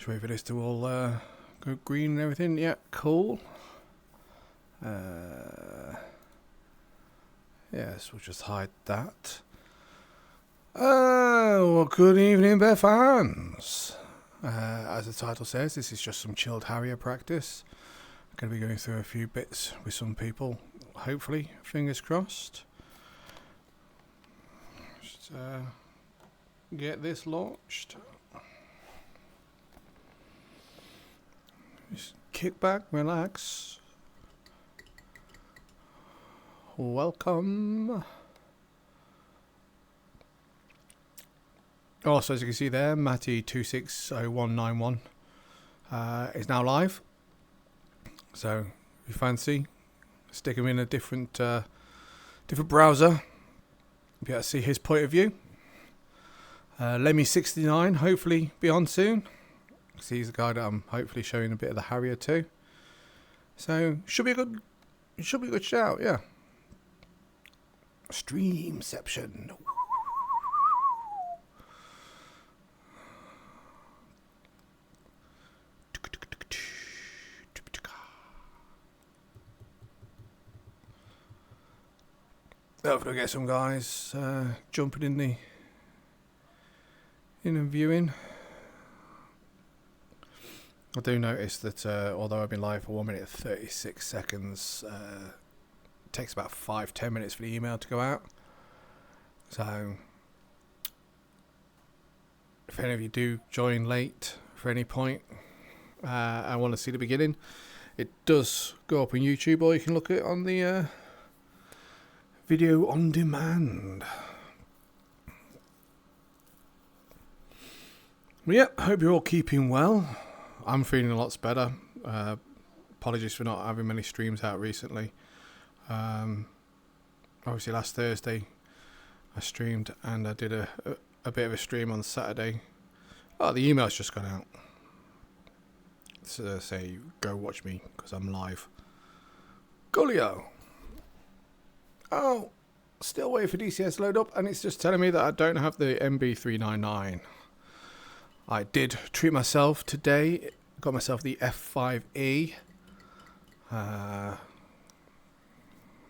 Just wait for this to all go green and everything. Yeah, cool. Yes, we'll just hide that. Well, good evening, Bear fans. As the title says, this is just some chilled Harrier practice. I'm going to be going through a few bits with some people, hopefully, fingers crossed. Just get this launched. Just kick back, relax. Welcome. Also, as you can see there, Matty260191 is now live. So, if you fancy, stick him in a different browser. Be able to see his point of view. Lemmy69, hopefully be on soon. He's the guy that I'm hopefully showing a bit of the Harrier to. So, should be a good shout, yeah. Streamception. Hopefully get some guys jumping in and viewing. I do notice that although I've been live for 1 minute and 36 seconds, it takes about 5-10 minutes for the email to go out. So if any of you do join late for any point and want to see the beginning, it does go up on YouTube, or you can look at it on the video on demand. Well, yeah, hope you're all keeping well. I'm feeling a lot better. Apologies for not having many streams out recently. Obviously last Thursday I streamed, and I did a bit of a stream on Saturday. Oh, the email's just gone out. So say go watch me because I'm live. Golio. Oh, still waiting for DCS to load up, and it's just telling me that I don't have the MB399. I did treat myself today. Got myself the F5E.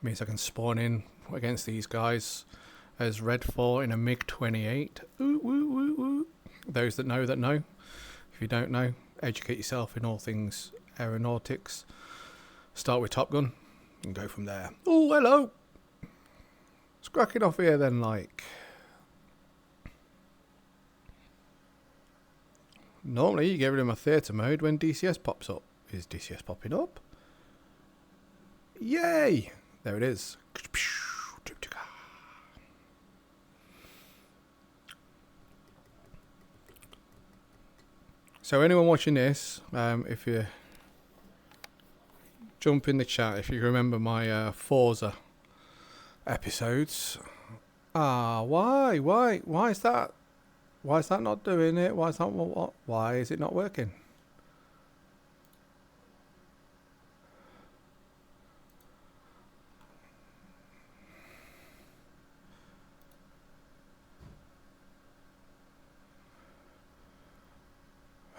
Means I can spawn in against these guys as Red 4 in a MiG-28. Ooh, ooh, ooh, ooh. Those that know, that know. If you don't know, educate yourself in all things aeronautics. Start with Top Gun and go from there. Oh, hello. It's cracking off here then, like. Normally you get rid of my theatre mode when DCS pops up. Is DCS popping up? Yay! There it is. So anyone watching this, if you jump in the chat, if you remember my Forza episodes. Why is that? Why is that not doing it? Why is it not working?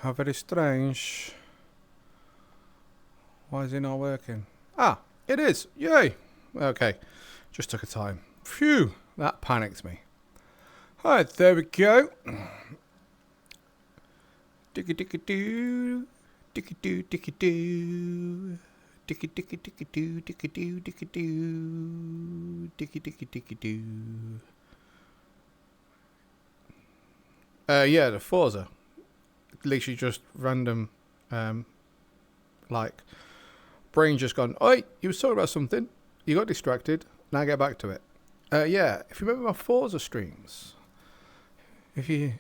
How very strange. Why is it not working? Ah, it is. Yay. Okay. Just took a time. Phew. That panicked me. Alright, there we go. Dicky dicky doo. Dicky doo dicky doo. Dicky dicky dicky doo dicky doo dicky doo. Dicky dicky dicky doo. Yeah, the Forza. Literally just random like brain just gone, oi, you was talking about something, you got distracted, now get back to it. Yeah, if you remember my Forza streams, if you're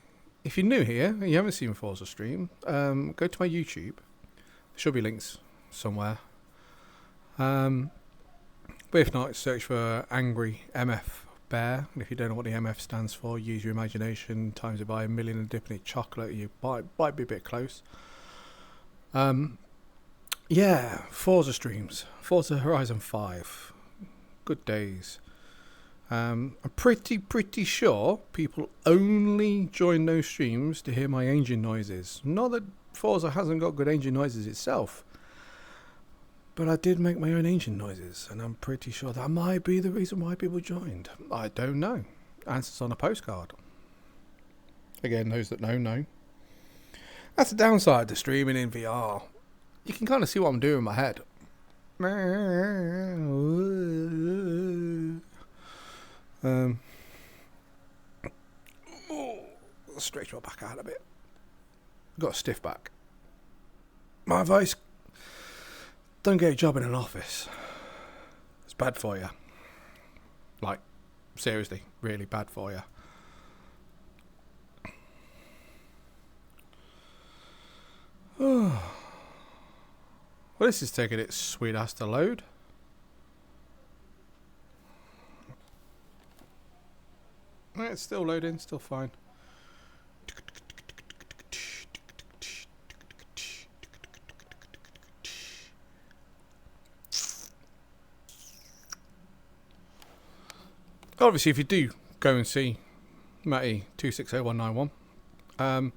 new here and you haven't seen Forza stream, go to my YouTube. There should be links somewhere. But if not, search for Angry MF Bear. And if you don't know what the MF stands for, use your imagination, times it by a million and dip in it chocolate. You might be a bit close. Yeah, Forza streams. Forza Horizon 5. Good days. I'm pretty sure people only join those streams to hear my engine noises. Not that Forza hasn't got good engine noises itself, but I did make my own engine noises, and I'm pretty sure that might be the reason why people joined. I don't know. Answers on a postcard. Again, those that know. That's the downside to streaming in VR. You can kind of see what I'm doing in my head. Stretch my back out a bit. Got a stiff back. My advice: don't get a job in an office. It's bad for you. Like, seriously, really bad for you. Well, this is taking its sweet ass to load. It's still loading, still fine. Obviously, if you do go and see Matty 260191,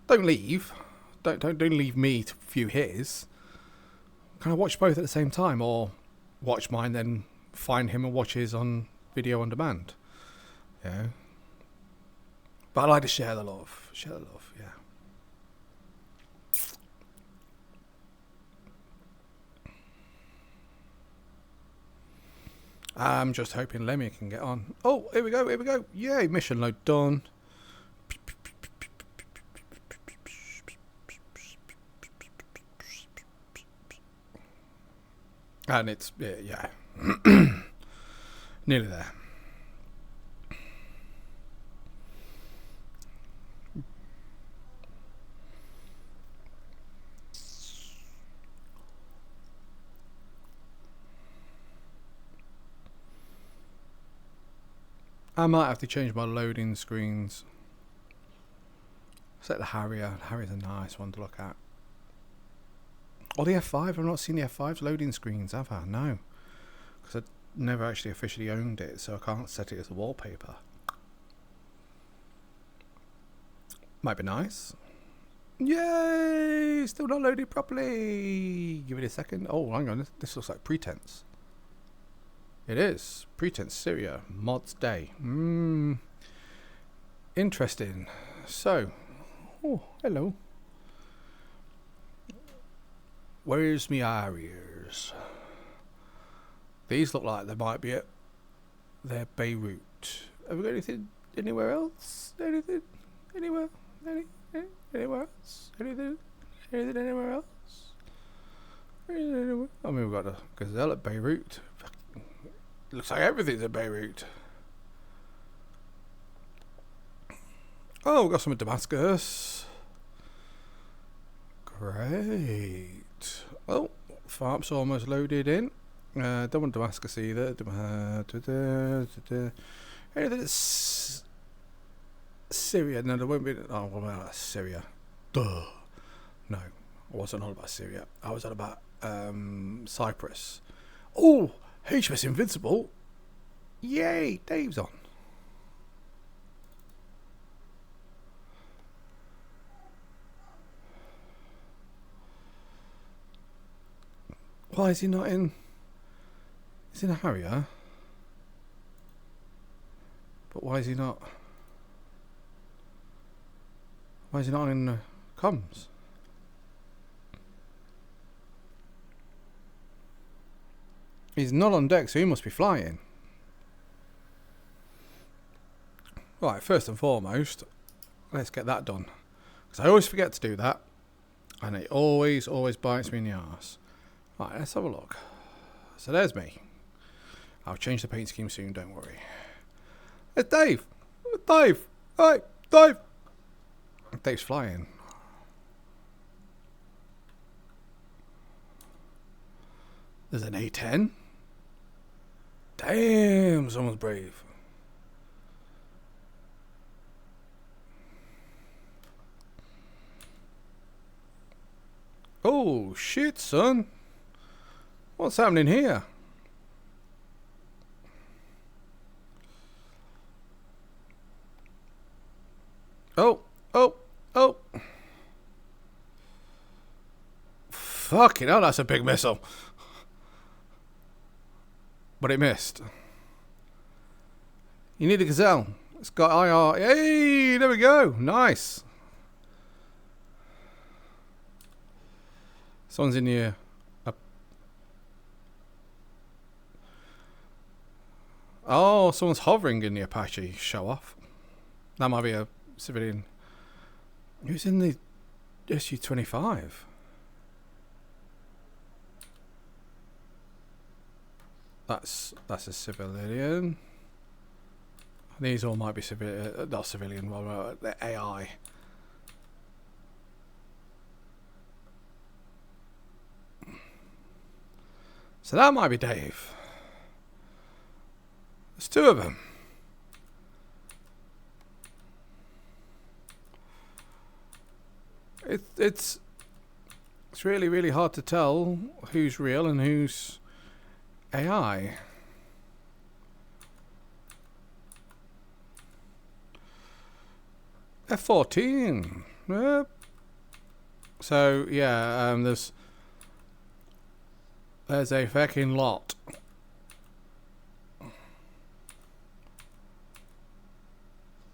don't leave. Don't leave me to view his. Kind of watch both at the same time, or watch mine, then find him and watch his on video on demand. Yeah. But I like to share the love. Share the love, yeah. I'm just hoping Lemmy can get on. Oh, here we go. Yay, mission load done. And it's, yeah. Nearly there. I might have to change my loading screens. Set the Harrier. Harrier's a nice one to look at. Or the F5. I've not seen the F5's loading screens, have I? No. Because I never actually officially owned it, so I can't set it as a wallpaper. Might be nice. Yay! Still not loaded properly. Give it a second. Oh, hang on. This looks like Pretense. It is. Pretense Syria. Mods Day. Interesting. So. Oh, hello. Where's me Harriers? These look like they might be at their Beirut. Have we got anything anywhere else? Anything? Anywhere? Anywhere else? Anything anywhere else? I mean, we've got a Gazelle at Beirut. Looks like everything's at Beirut. Oh, we've got some at Damascus. Great. Oh, Farp's almost loaded in. Don't want Damascus either. Anything that's Syria? No, there won't be. Oh, well, Syria. Duh. No, I wasn't on about Syria. I was on about Cyprus. Oh, HMS Invincible. Yay, Dave's on. Why is he not in? He's in a Harrier. But why is he not? Why is he not in comms? He's not on deck, so he must be flying. Right, first and foremost, let's get that done. Because I always forget to do that. And it always bites me in the arse. Right, let's have a look. So there's me. I'll change the paint scheme soon, don't worry. It's Dave! Dave! Hey, Dave! Dave's flying. There's an A10. Damn, someone's brave. Oh, shit, son. What's happening here? Fucking hell, that's a big missile. But it missed. You need a gazelle. It's got IR. Hey, there we go. Nice. Someone's in here. Oh, someone's hovering in the Apache. Show off. That might be a civilian. Who's in the SU-25? That's a civilian. These all might be civilian, not civilian. Well, they're AI. So that might be Dave. There's two of them. It's really, really hard to tell who's real and who's AI. F-14. So yeah, there's a fucking lot.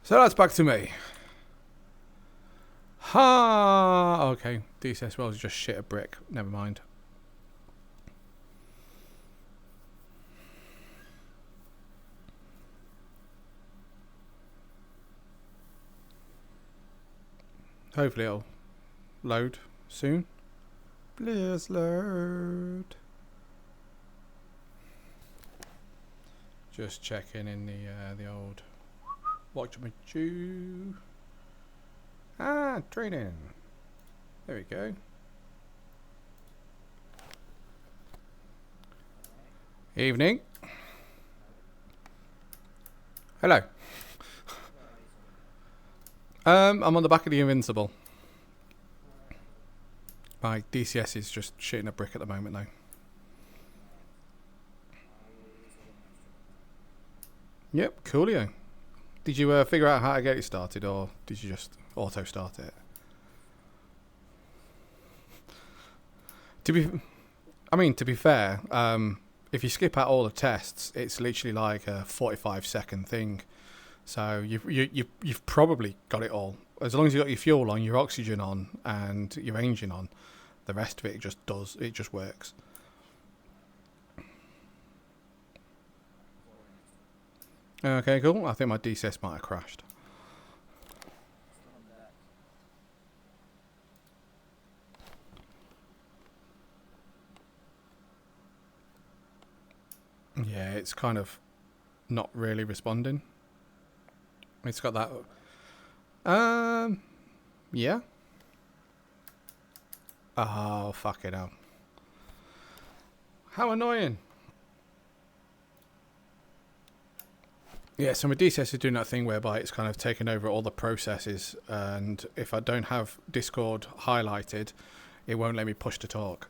So that's back to me. Ha! Okay, DCS Wells just shit a brick. Never mind. Hopefully it'll load soon. Please load. Just checking in the old watch my chew. Ah, training. There we go. Evening. Hello. I'm on the back of the Invincible. My DCS is just shitting a brick at the moment though. Yep, coolio. Did you figure out how to get it started, or did you just auto start it? To be fair, if you skip out all the tests, it's literally like a 45-second thing. So you've probably got it all. As long as you got your fuel on, your oxygen on, and your engine on, the rest of it just does. It just works. Okay, cool. I think my DCS might have crashed. Yeah, it's kind of not really responding. It's got that. Yeah. Oh, fuck it out. How annoying. Yeah, so my DCS is doing that thing whereby it's kind of taking over all the processes, and if I don't have Discord highlighted, it won't let me push to talk.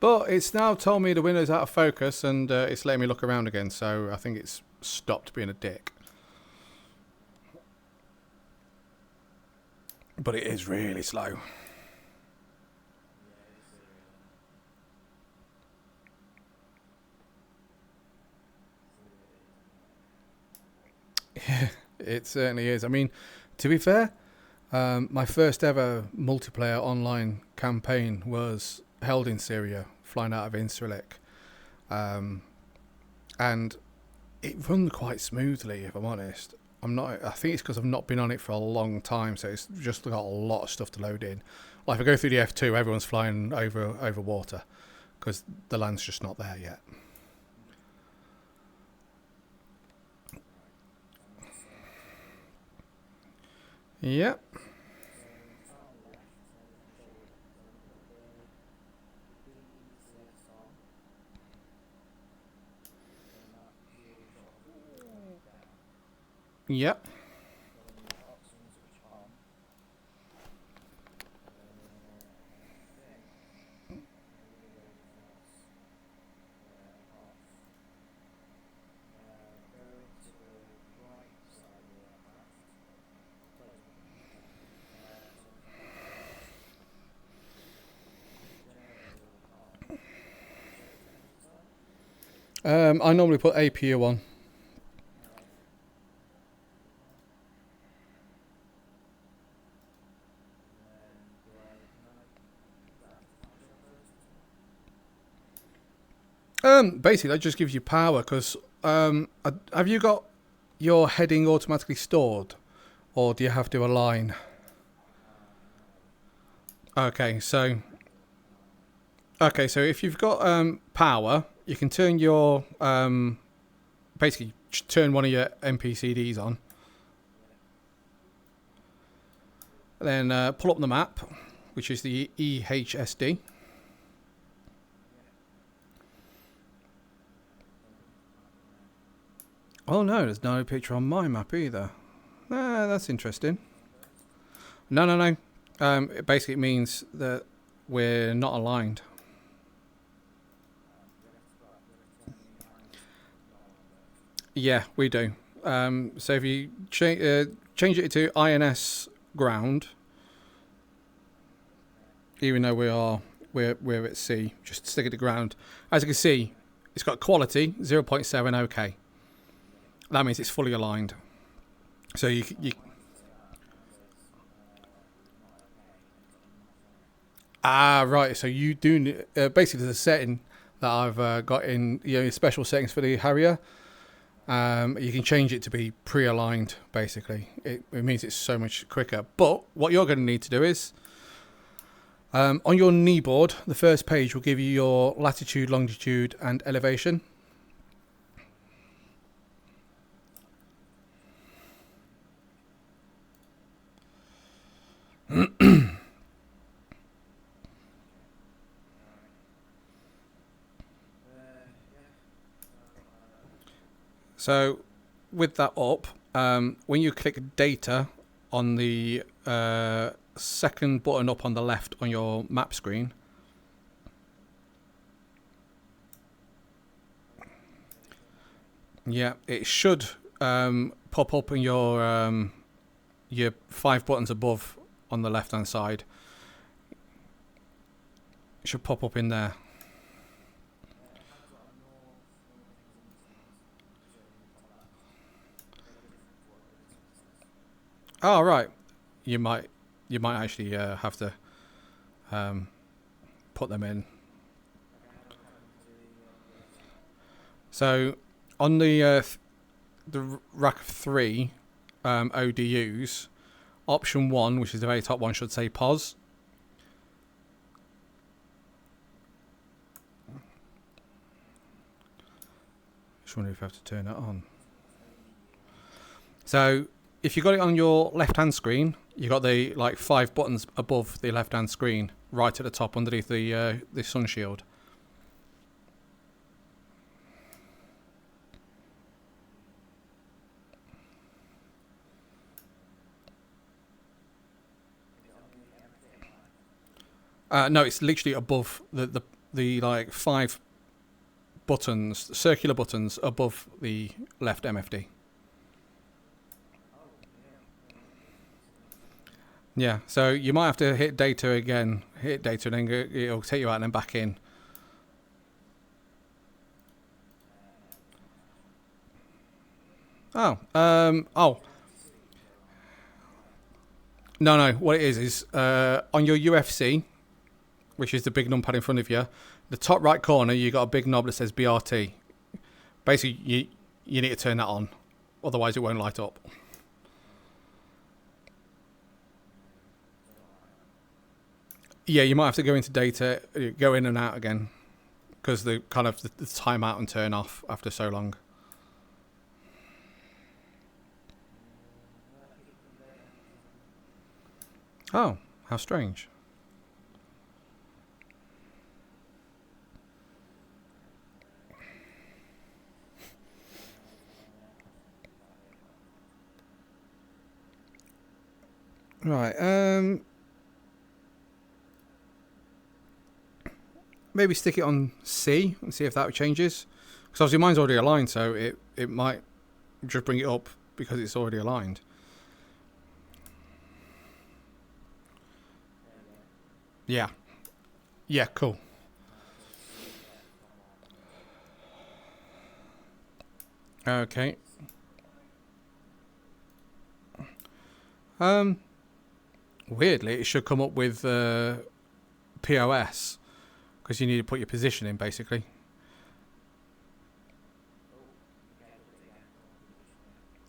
But it's now told me the window's out of focus, and it's letting me look around again, so I think it's stopped being a dick. But it is really slow. Yeah, it certainly is. I mean, to be fair, my first ever multiplayer online campaign was held in Syria, flying out of Incirlik. And it runs quite smoothly, if I'm honest. I think it's because I've not been on it for a long time, so it's just got a lot of stuff to load in. Like if I go through the F2, everyone's flying over water because the land's just not there yet. Yep. Yep. I normally put APU on. Basically, that just gives you power because have you got your heading automatically stored, or do you have to align? Okay, so if you've got power, you can turn your basically turn one of your MPCDs on, then pull up the map, which is the EHSD. Oh no, there's no picture on my map either. Ah, that's interesting. No. It basically means that we're not aligned. Yeah, we do. So if you change it to INS ground, even though we're at sea, just stick it to ground. As you can see, it's got quality 0.7 OK. That means it's fully aligned. So you right. So you do basically there's a setting that I've got in special settings for the Harrier. You can change it to be pre-aligned. Basically, it means it's so much quicker. But what you're going to need to do is on your knee board, the first page will give you your latitude, longitude, and elevation. So with that up, when you click data on the second button up on the left on your map screen, yeah, it should pop up in your 5 buttons above on the left hand side. It should pop up in there. Oh right, you might actually have to put them in. So on the rack of 3 ODUs, option 1, which is the very top one, should say pause. Just wondering if I have to turn that on. So if you got it on your left-hand screen, you got the 5 buttons above the left-hand screen, right at the top underneath the sun shield. No, it's literally above the 5 buttons, circular buttons above the left MFD. Yeah, so you might have to hit data again, and then it'll take you out and then back in. Oh, No, what it is on your UFC, which is the big numpad in front of you, the top right corner, you got a big knob that says BRT. Basically, you need to turn that on, otherwise it won't light up. Yeah, you might have to go into data, go in and out again, because the time out and turn off after so long. Oh, how strange. Right, maybe stick it on C and see if that changes. Because obviously mine's already aligned, so it might just bring it up because it's already aligned. Yeah. Yeah, cool. Okay. Weirdly, it should come up with POS because you need to put your position in basically.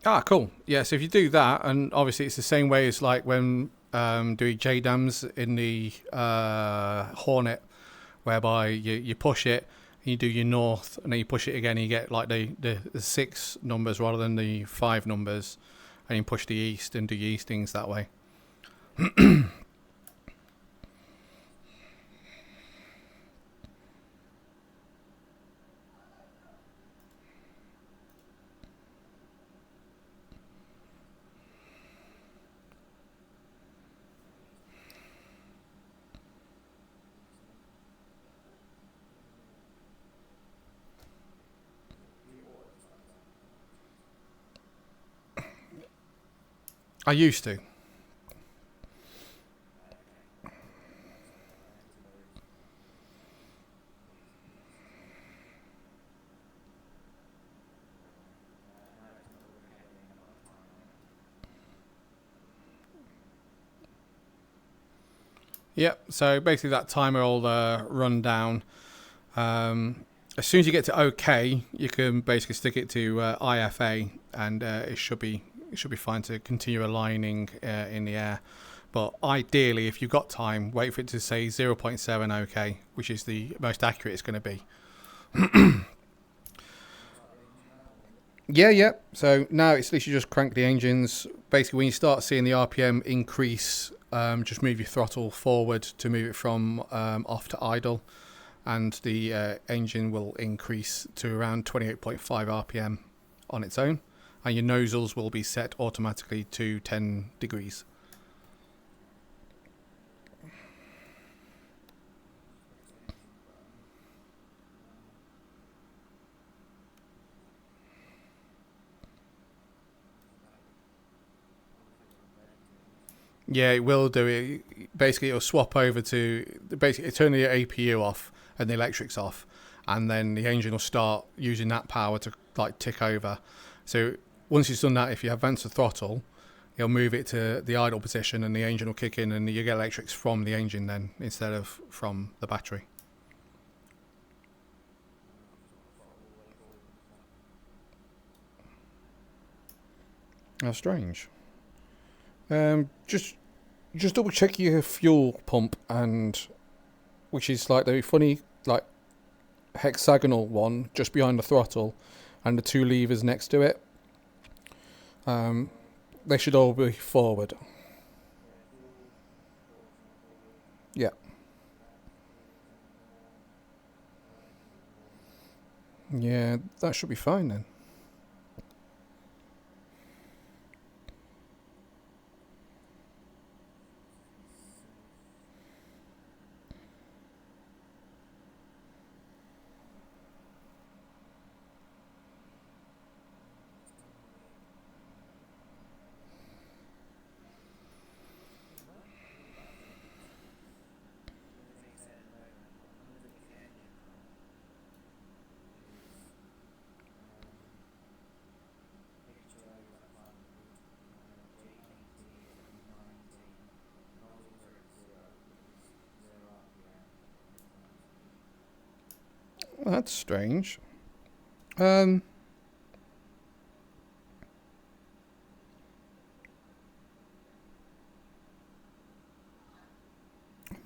Ah, cool. Yeah, so if you do that, and obviously it's the same way as like when doing JDAMs in the Hornet, whereby you push it, and you do your north, and then you push it again, and you get like the 6 numbers rather than the 5 numbers, and you push the east and do your eastings that way. I used to. Yep. So basically, that timer will run down. As soon as you get to OK, you can basically stick it to IFA, and it should be fine to continue aligning in the air. But ideally, if you've got time, wait for it to say 0.7 OK, which is the most accurate it's going to be. Yeah. So now it's literally just crank the engines. Basically, when you start seeing the RPM increase, just move your throttle forward to move it from off to idle, and the engine will increase to around 28.5 RPM on its own, and your nozzles will be set automatically to 10 degrees. Yeah, it will do it. Basically, it'll swap over to basically turn the APU off and the electrics off, and then the engine will start using that power to like tick over. So once it's done that, if you advance the throttle, you'll move it to the idle position, and the engine will kick in, and you get electrics from the engine then instead of from the battery. How strange. Just double check your fuel pump, and which is like the funny like hexagonal one just behind the throttle, and the 2 levers next to it. Um, they should all be forward. Yeah, yeah, that should be fine then. Well, that's strange. Um,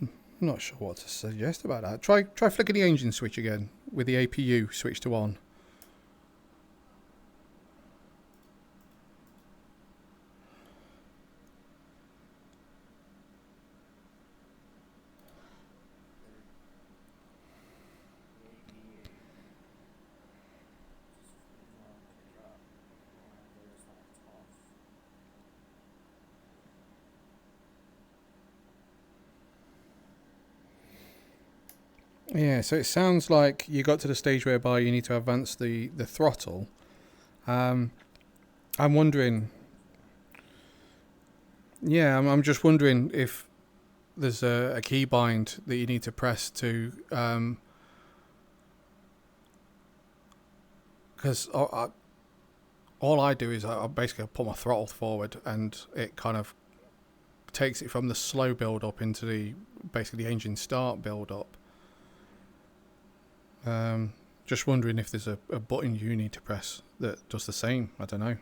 I'm not sure what to suggest about that. Try flicking the engine switch again with the APU switch to on. Yeah, so it sounds like you got to the stage whereby you need to advance the throttle. Um, I'm wondering. Yeah, I'm just wondering if there's a key bind that you need to press to, because all I do is I basically put my throttle forward, and it kind of takes it from the slow build up into the basically the engine start build up. Just wondering if there's a button you need to press that does the same. I don't know.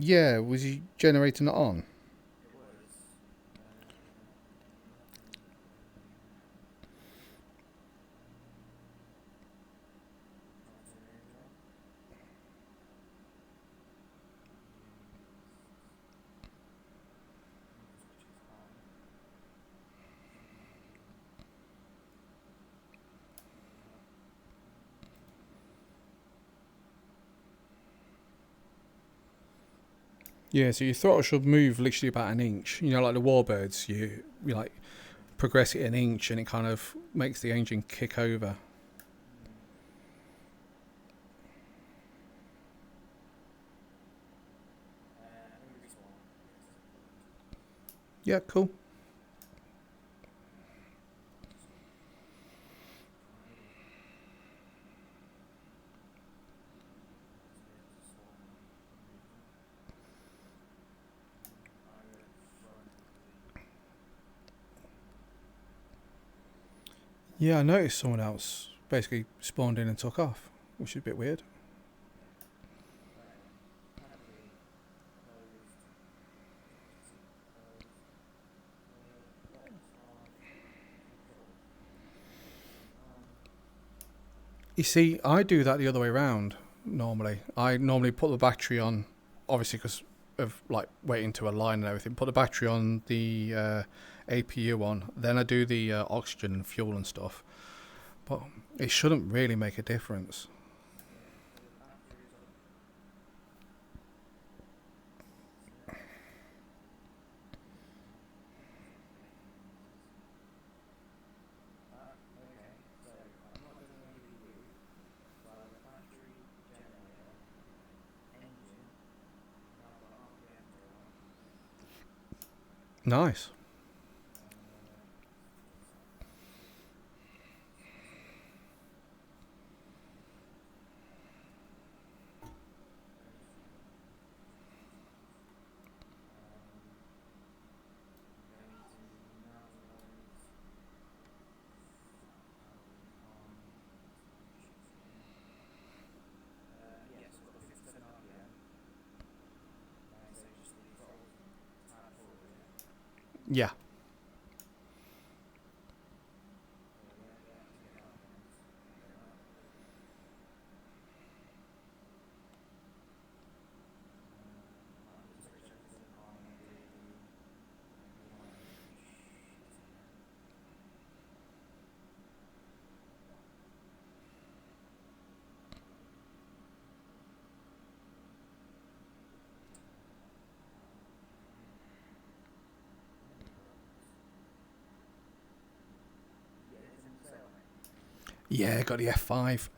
Yeah, was he generating it on? Yeah, so your throttle should move literally about an inch. You know, like the warbirds, you like progress it an inch, and it kind of makes the engine kick over. Yeah, cool. Yeah, I noticed someone else basically spawned in and took off, which is a bit weird. You see, I do that the other way around normally. I normally put the battery on, obviously because of like waiting to align and everything. Put the battery on, the APU on, then I do the oxygen and fuel and stuff. But it shouldn't really make a difference. Nice. Yeah. Yeah, got the F5.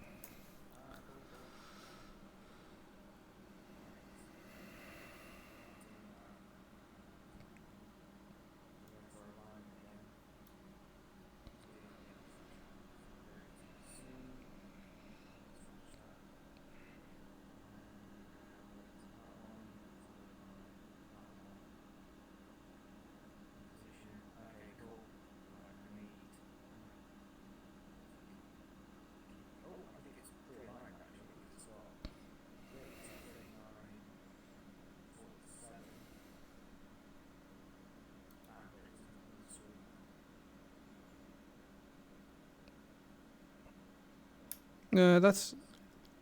That's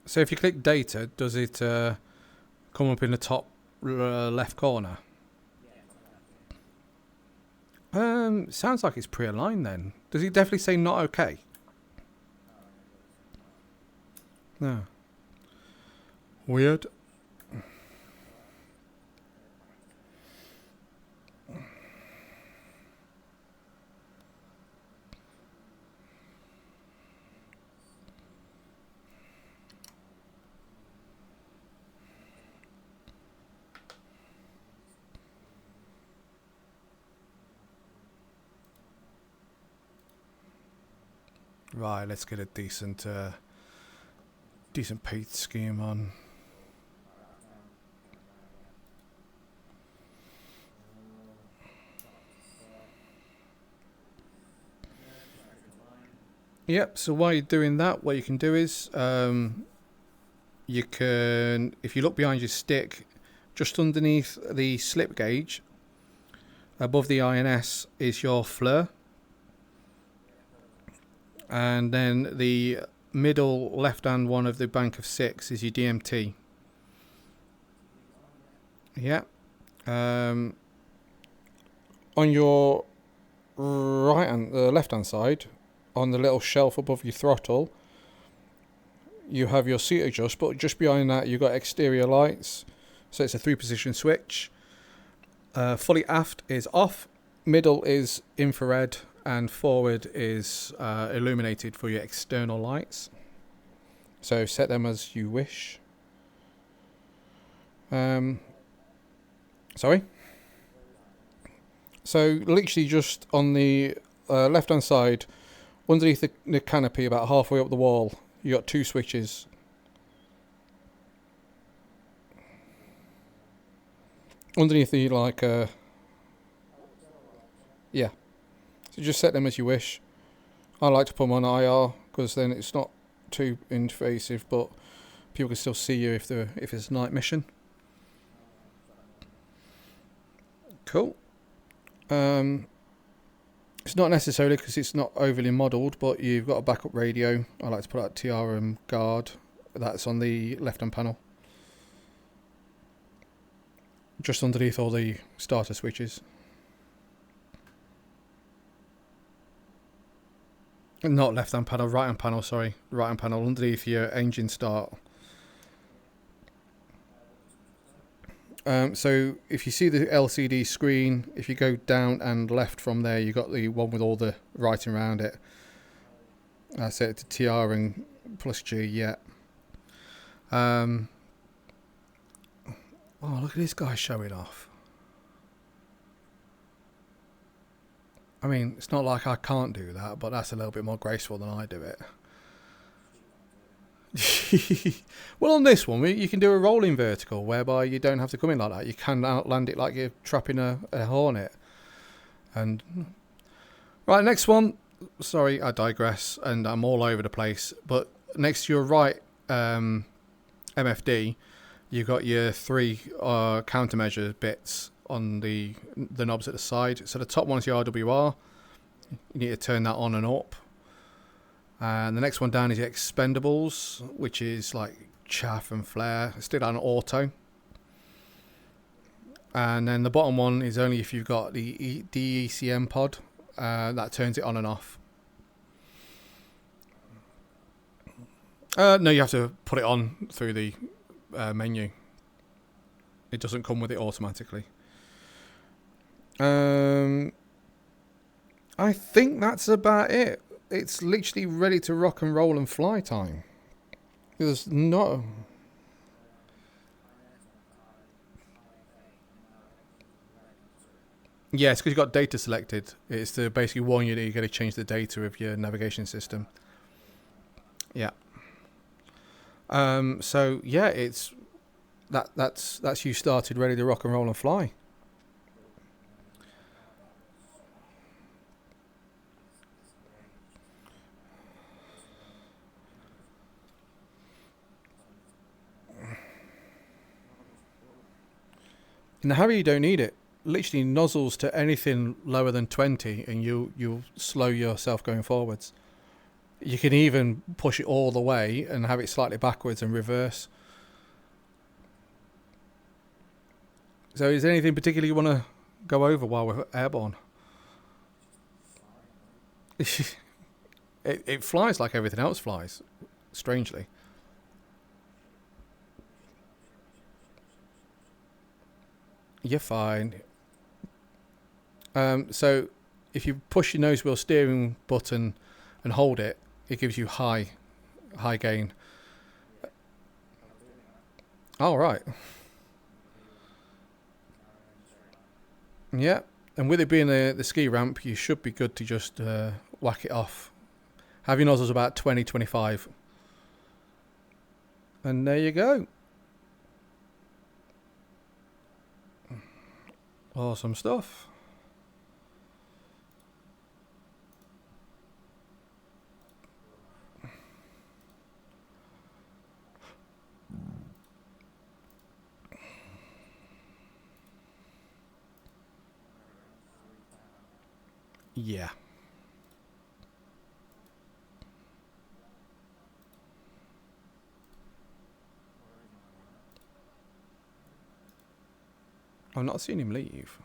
so. If you click data, does it come up in the top left corner? Sounds like it's pre-aligned then. Does it definitely say not okay? No. Weird. Right, let's get a decent paint scheme on. Yep, so while you're doing that, what you can do is you can, if you look behind your stick, just underneath the slip gauge, above the INS is your flare. And then the middle left-hand one of the bank of 6 is your DMT. Yeah. On your left-hand side, on the little shelf above your throttle, you have your seat adjust, but just behind that you've got exterior lights. So it's a 3-position switch. Fully aft is off, middle is infrared, and forward is illuminated for your external lights. So set them as you wish. Sorry? So literally just on the left hand side, underneath the canopy, about halfway up the wall, you got 2 switches. Underneath the yeah. So just set them as you wish. I like to put them on IR because then it's not too invasive, but people can still see you if it's a night mission. Cool. It's not necessarily because it's not overly modelled, but you've got a backup radio. I like to put out TR and guard. That's on the left-hand panel, just underneath all the starter switches. Not left-hand panel, right-hand panel, sorry. Right-hand panel underneath your engine start. So if you see the LCD screen, if you go down and left from there, you got the one with all the writing around it. I set it to TR and plus G, yeah. Oh, look at this guy showing off. I mean, it's not like I can't do that, but that's a little bit more graceful than I do it. Well, on this one, you can do a rolling vertical, whereby you don't have to come in like that. You can outland it like you're trapping a hornet. And right, next one. Sorry, I digress, and I'm all over the place. But next to your right MFD, you've got your 3 countermeasure bits on the knobs at the side. So the top one is your RWR. You need to turn that on and up. And the next one down is your expendables, which is like chaff and flare. It's still on auto. And then the bottom one is only if you've got the DECM pod. That turns it on and off. No, you have to put it on through the menu. It doesn't come with it automatically. I think that's about it. It's literally ready to rock and roll and fly time. There's no... Yeah, it's because you've got data selected. It's to basically warn you that you're going to change the data of your navigation system. Yeah. So yeah, it's that's you started, ready to rock and roll and fly. In the Harrier, you don't need it. Literally nozzles to anything lower than 20 and you'll slow yourself going forwards. You can even push it all the way and have it slightly backwards and reverse. So is there anything particular you want to go over while we're airborne? It flies like everything else flies, strangely. You're fine. So if you push your nose wheel steering button and hold it, it gives you high gain. All right. Yeah, and with it being the ski ramp, you should be good to just whack it off. Have your nozzles about 20, 25. And there you go. Awesome stuff. Yeah. I've not seen him leave.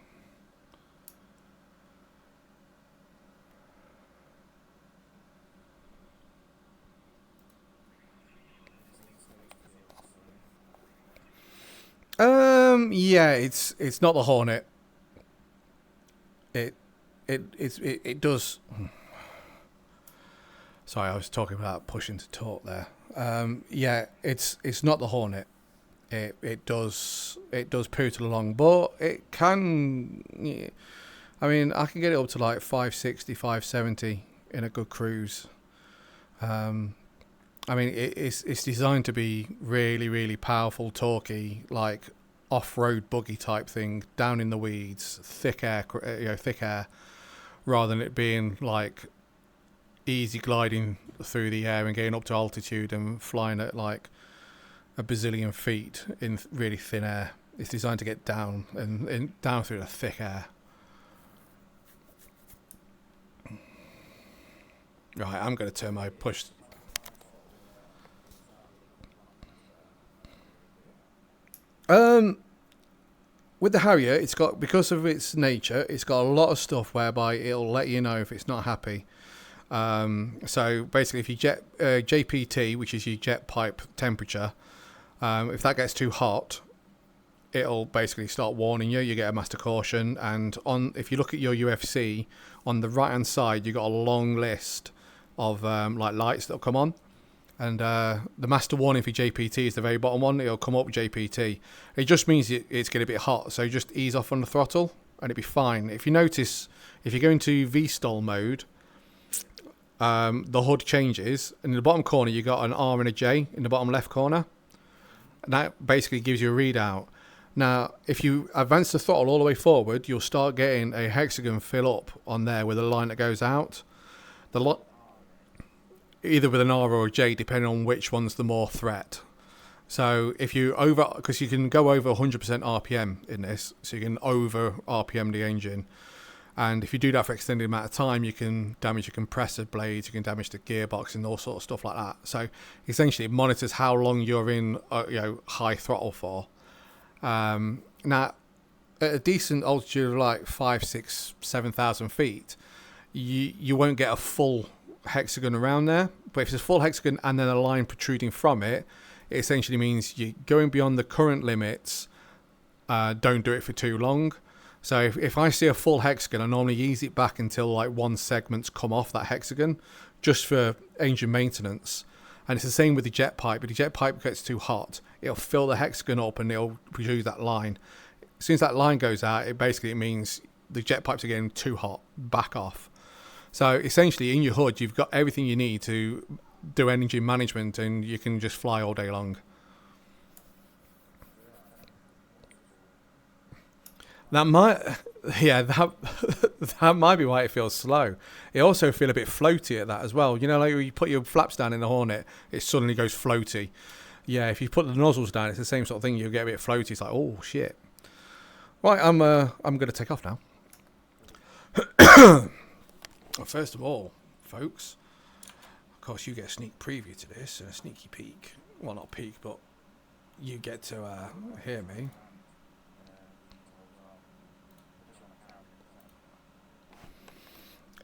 Yeah, it's not the Hornet. It does. Sorry, I was talking about pushing to talk there. Yeah, it's not the Hornet. It does pootle along, but it can. Yeah, I mean, I can get it up to like 560, 570 in a good cruise. I mean, it's designed to be really, really powerful, torquey, like off-road buggy type thing, down in the weeds, thick air, thick air, rather than it being like easy gliding through the air and getting up to altitude and flying at like a bazillion feet in really thin air. It's designed to get down and down through the thick air. Right, I'm going to turn my push. With the Harrier, it's got, because of its nature, it's got a lot of stuff whereby it'll let you know if it's not happy. So basically, if you jet JPT, which is your jet pipe temperature, if that gets too hot, it'll basically start warning you. You get a master caution, and if you look at your UFC, on the right hand side, you've got a long list of like lights that'll come on. And the master warning for JPT is the very bottom one. It'll come up with JPT. It just means it's getting a bit hot, so just ease off on the throttle and it'll be fine. If you notice, if you go into V-stall mode, the HUD changes, and in the bottom corner you got an R and a J in the bottom left corner, and that basically gives you a readout. Now, if you advance the throttle all the way forward, you'll start getting a hexagon fill up on there with a line that goes out. Either with an R or a J, depending on which one's the more threat. So if you because you can go over 100% RPM in this, so you can over RPM the engine. And if you do that for extended amount of time, you can damage your compressor blades, you can damage the gearbox and all sort of stuff like that. So essentially it monitors how long you're in high throttle for. Now, at a decent altitude of like 5, 6, 7,000 feet, you won't get a full hexagon around there, but if it's a full hexagon and then a line protruding from it, it essentially means you're going beyond the current limits. Don't do it for too long. So if I see a full hexagon, I normally ease it back until like one segment's come off that hexagon, just for engine maintenance. And it's the same with the jet pipe. If the jet pipe gets too hot, it'll fill the hexagon up and it'll produce that line. As soon as that line goes out, it basically means the jet pipes are getting too hot, back off. So essentially in your HUD, you've got everything you need to do engine management, and you can just fly all day long. That might be why it feels slow. It also feels a bit floaty at that as well. You know, like when you put your flaps down in the Hornet, it suddenly goes floaty. Yeah, if you put the nozzles down, it's the same sort of thing. You'll get a bit floaty. It's like, oh shit. Right, I'm going to take off now. Well, first of all, folks, course, you get a sneak preview to this and a sneaky peek. Well, not peek, but you get to hear me.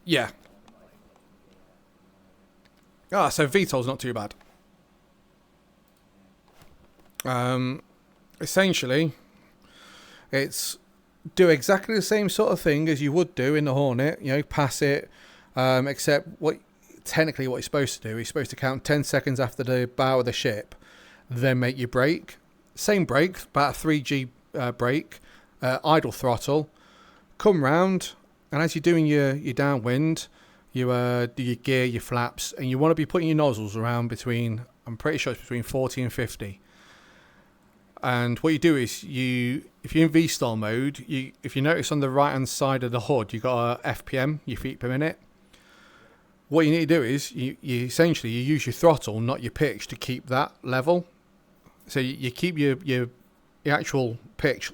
Yeah. So VTOL's not too bad. Essentially, it's do exactly the same sort of thing as you would do in the Hornet. You know, pass it, except what you're supposed to do. You're supposed to count 10 seconds after the bow of the ship, then make your brake. Same brake, about a 3G brake, idle throttle. Come round, and as you're doing your downwind, you do your gear, your flaps, and you want to be putting your nozzles around between, I'm pretty sure it's between 40 and 50. And what you do is, if you're in V-stall mode, if you notice on the right-hand side of the hood, you've got a FPM, your feet per minute. What you need to do is, you essentially use your throttle, not your pitch, to keep that level. So you keep your actual pitch,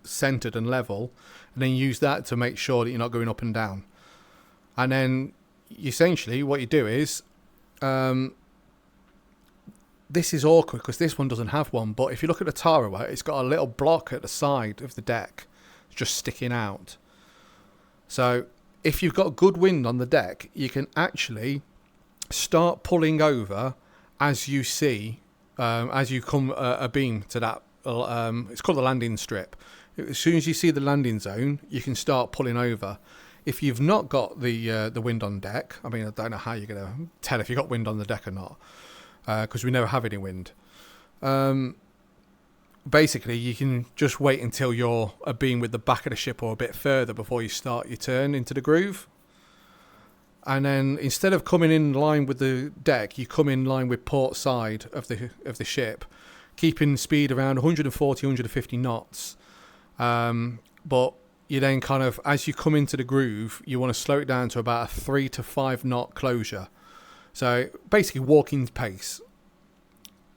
centered and level, and then use that to make sure that you're not going up and down. And then, essentially, what you do is, this is awkward because this one doesn't have one, but if you look at the Tarawa, it's got a little block at the side of the deck just sticking out. So if you've got good wind on the deck, you can actually start pulling over as you see, as you come a beam to that, it's called the landing strip. As soon as you see the landing zone, you can start pulling over. If you've not got the wind on deck, I mean, I don't know how you're going to tell if you've got wind on the deck or not, because we never have any wind. Basically, you can just wait until you're a beam with the back of the ship or a bit further before you start your turn into the groove. And then instead of coming in line with the deck, you come in line with port side of the ship, keeping speed around 140, 150 knots. But you then kind of, as you come into the groove, you want to slow it down to about a 3 to 5 knot closure. So basically walking pace.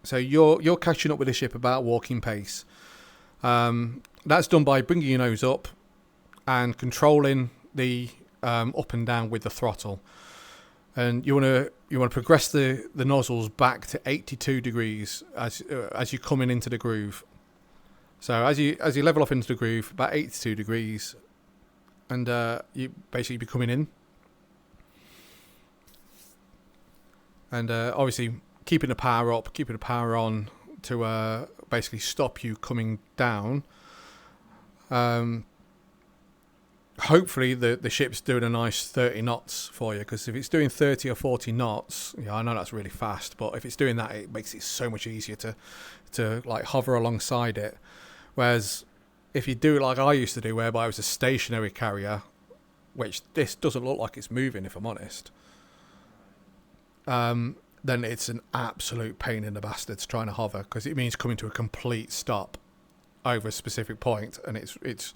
So you're catching up with the ship about walking pace. That's done by bringing your nose up and controlling the up and down with the throttle. And you want to progress the nozzles back to 82 degrees as you're coming into the groove. So as you level off into the groove, about 82 degrees, and you basically be coming in. And obviously keeping the power up, keeping the power on to basically stop you coming down. Hopefully the ship's doing a nice 30 knots for you, because if it's doing 30 or 40 knots, I know that's really fast, but if it's doing that, it makes it so much easier to like hover alongside it. Whereas if you do it like I used to do, whereby it was a stationary carrier, which this doesn't look like it's moving, if I'm honest, then it's an absolute pain in the bastards trying to hover, because it means coming to a complete stop over a specific point, and it's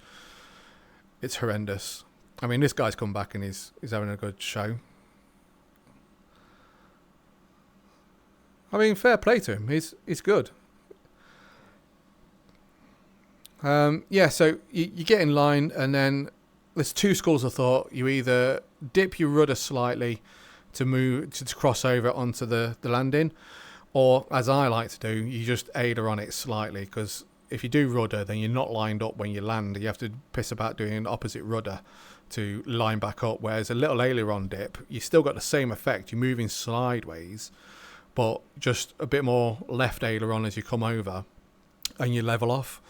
horrendous. I mean, this guy's come back and he's having a good show. I mean, fair play to him. He's good. So you get in line, and then there's two schools of thought. You either dip your rudder slightly to move to cross over onto the landing, or as I like to do, you just ailer on it slightly, because if you do rudder, then you're not lined up when you land. You have to piss about doing an opposite rudder to line back up, whereas a little aileron dip, you still got the same effect. You're moving sideways, but just a bit more left aileron as you come over, and you level off.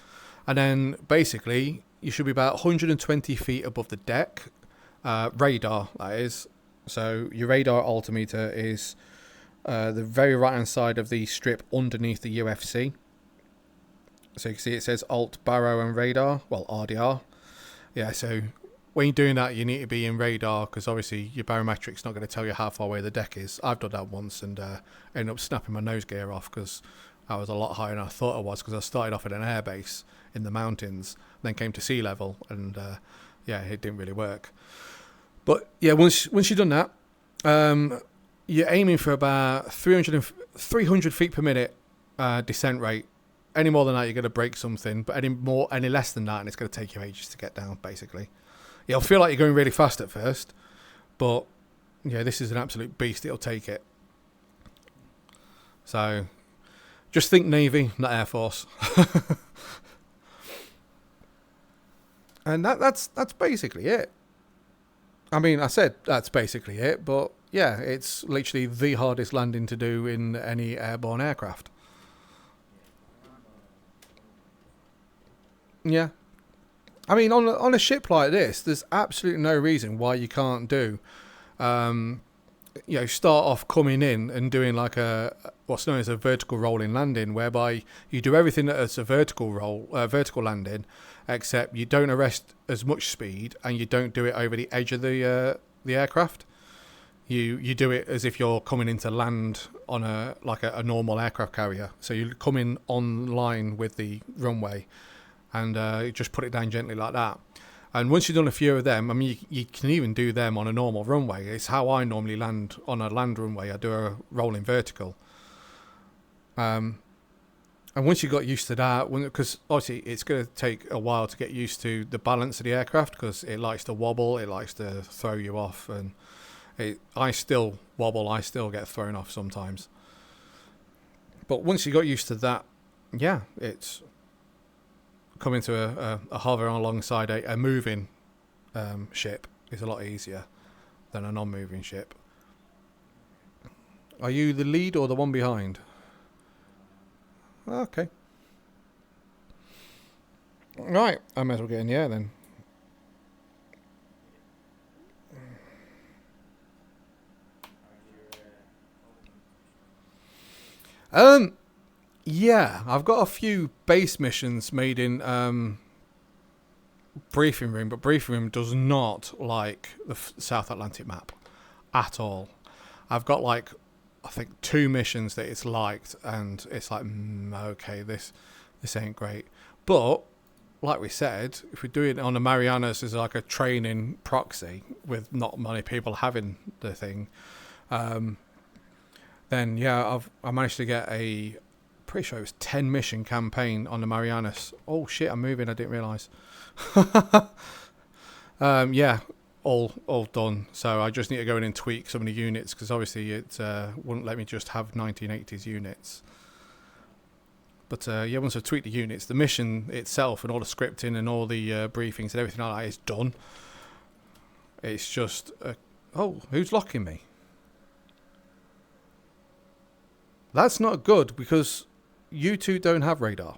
And then basically you should be about 120 feet above the deck, radar that is. So your radar altimeter is the very right hand side of the strip underneath the UFC. So you can see it says alt, baro and radar, well RDR. Yeah, so when you're doing that, you need to be in radar, because obviously your barometric's not going to tell you how far away the deck is. I've done that once and ended up snapping my nose gear off, because I was a lot higher than I thought I was, because I started off at an airbase in the mountains, then came to sea level, and it didn't really work. But yeah, once you've done that, you're aiming for about 300 feet per minute descent rate. Any more than that, you're going to break something, but any less than that, and it's going to take you ages to get down, basically. It'll feel like you're going really fast at first, but yeah, this is an absolute beast. It'll take it. So just think Navy, not Air Force. And that's basically it. I mean, I said that's basically it, but yeah, it's literally the hardest landing to do in any airborne aircraft. Yeah. I mean, on a ship like this, there's absolutely no reason why you can't do, um, start off coming in and doing like a what's known as a vertical rolling landing, whereby you do everything that's a vertical landing, except you don't arrest as much speed and you don't do it over the edge of the aircraft. You do it as if you're coming into land on a normal aircraft carrier. So you come in on line with the runway, and you just put it down gently like that. And once you've done a few of them, I mean, you can even do them on a normal runway. It's how I normally land on a land runway. I do a rolling vertical. And once you got used to that, because obviously it's going to take a while to get used to the balance of the aircraft, because it likes to wobble, it likes to throw you off, and I still wobble, I still get thrown off sometimes. But once you got used to that, yeah, it's coming to a hover alongside a moving ship is a lot easier than a non-moving ship. Are you the lead or the one behind? Okay. Right, I might as well get in the air then. Yeah, I've got a few base missions made in Briefing Room, but Briefing Room does not like the South Atlantic map at all. I've got like, I think 2 missions that it's liked, and it's like, okay, this ain't great. But like we said, if we do it on the Marianas as like a training proxy with not many people having the thing, then yeah, I managed to get pretty sure it was 10 mission campaign on the Marianas. Oh shit, I'm moving, I didn't realise. Yeah, all done. So I just need to go in and tweak some of the units, because obviously it wouldn't let me just have 1980s units. But yeah, once I've tweaked the units, the mission itself and all the scripting and all the briefings and everything like that is done. It's just... oh, who's locking me? That's not good, because you two don't have radar.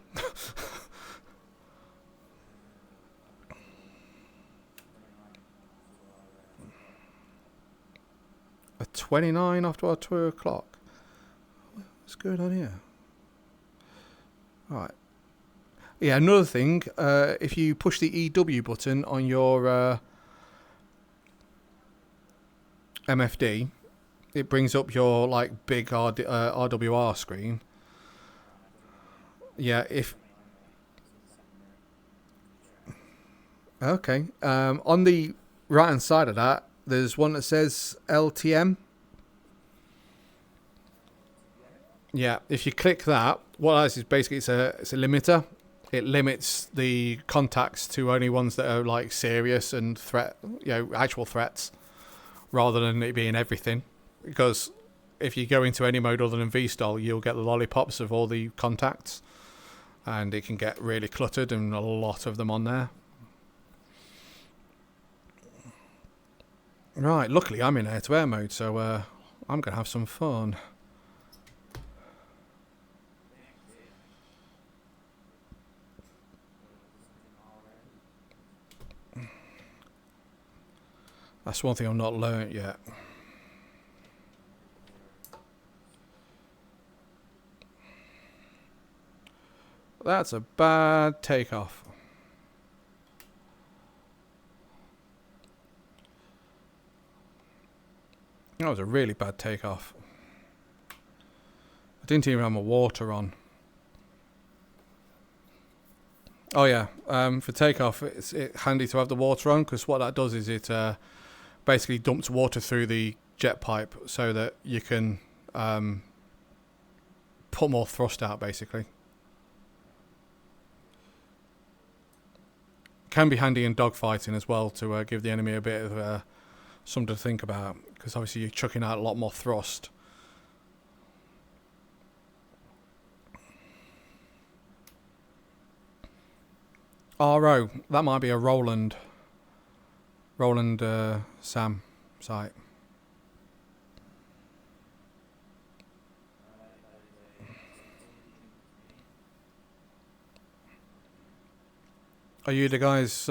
A 29 after our 2 o'clock. What's going on here? Right. Yeah, another thing, if you push the EW button on your MFD, it brings up your like big RWR screen. Yeah, okay. On the right hand side of that, there's one that says LTM. Yeah, if you click that, what that is basically it's a limiter. It limits the contacts to only ones that are like serious and actual threats, rather than it being everything. Because if you go into any mode other than VSTOL, you'll get the lollipops of all the contacts, and it can get really cluttered and a lot of them on there. Right, luckily I'm in air-to-air mode, so I'm going to have some fun. That's one thing I've not learnt yet. That's a bad takeoff. That was a really bad takeoff. I didn't even have my water on. Oh yeah, for takeoff it's handy to have the water on, because what that does is it basically dumps water through the jet pipe so that you can put more thrust out, basically. Can be handy in dogfighting as well, to give the enemy a bit of something to think about, because obviously you're chucking out a lot more thrust. RO. That might be a Roland. Roland Sam site. Are you the guys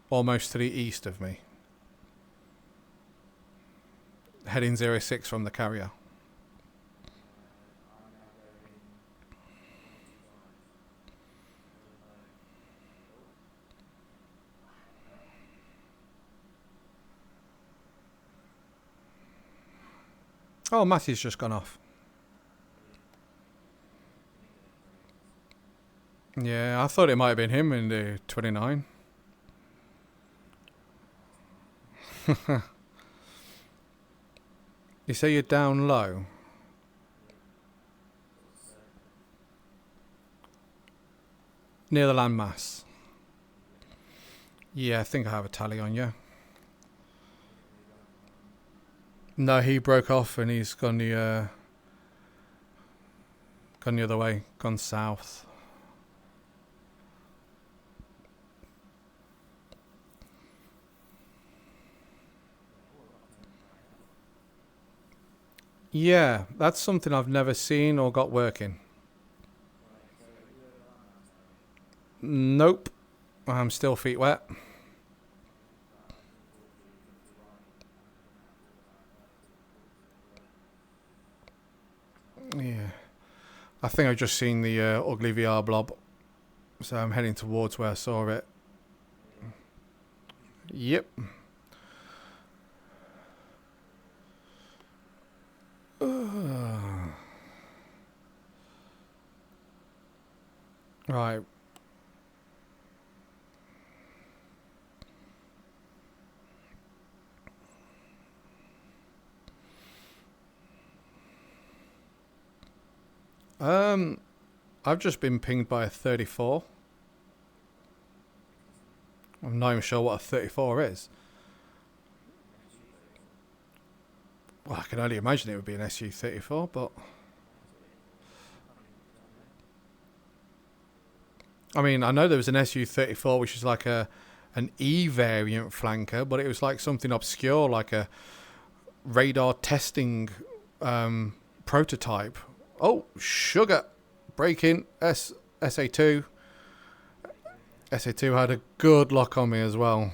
almost to the east of me? Heading 06 from the carrier. Oh, Matty's just gone off. Yeah, I thought it might have been him in the 29. You say you're down low? Near the landmass. Yeah, I think I have a tally on you. No, he broke off and he's gone the other way, gone south. Yeah, that's something I've never seen or got working. Nope, I'm still feet wet. Yeah, I think I've just seen the ugly VR blob, so I'm heading towards where I saw it. Yep. Right. I've just been pinged by a 34. I'm not even sure what a 34 is. Well, I can only imagine it would be an SU-34, but... I mean, I know there was an SU-34 which is like an E variant flanker, but it was like something obscure, like a radar testing prototype. Oh, sugar! Breaking SA2. SA2 had a good lock on me as well.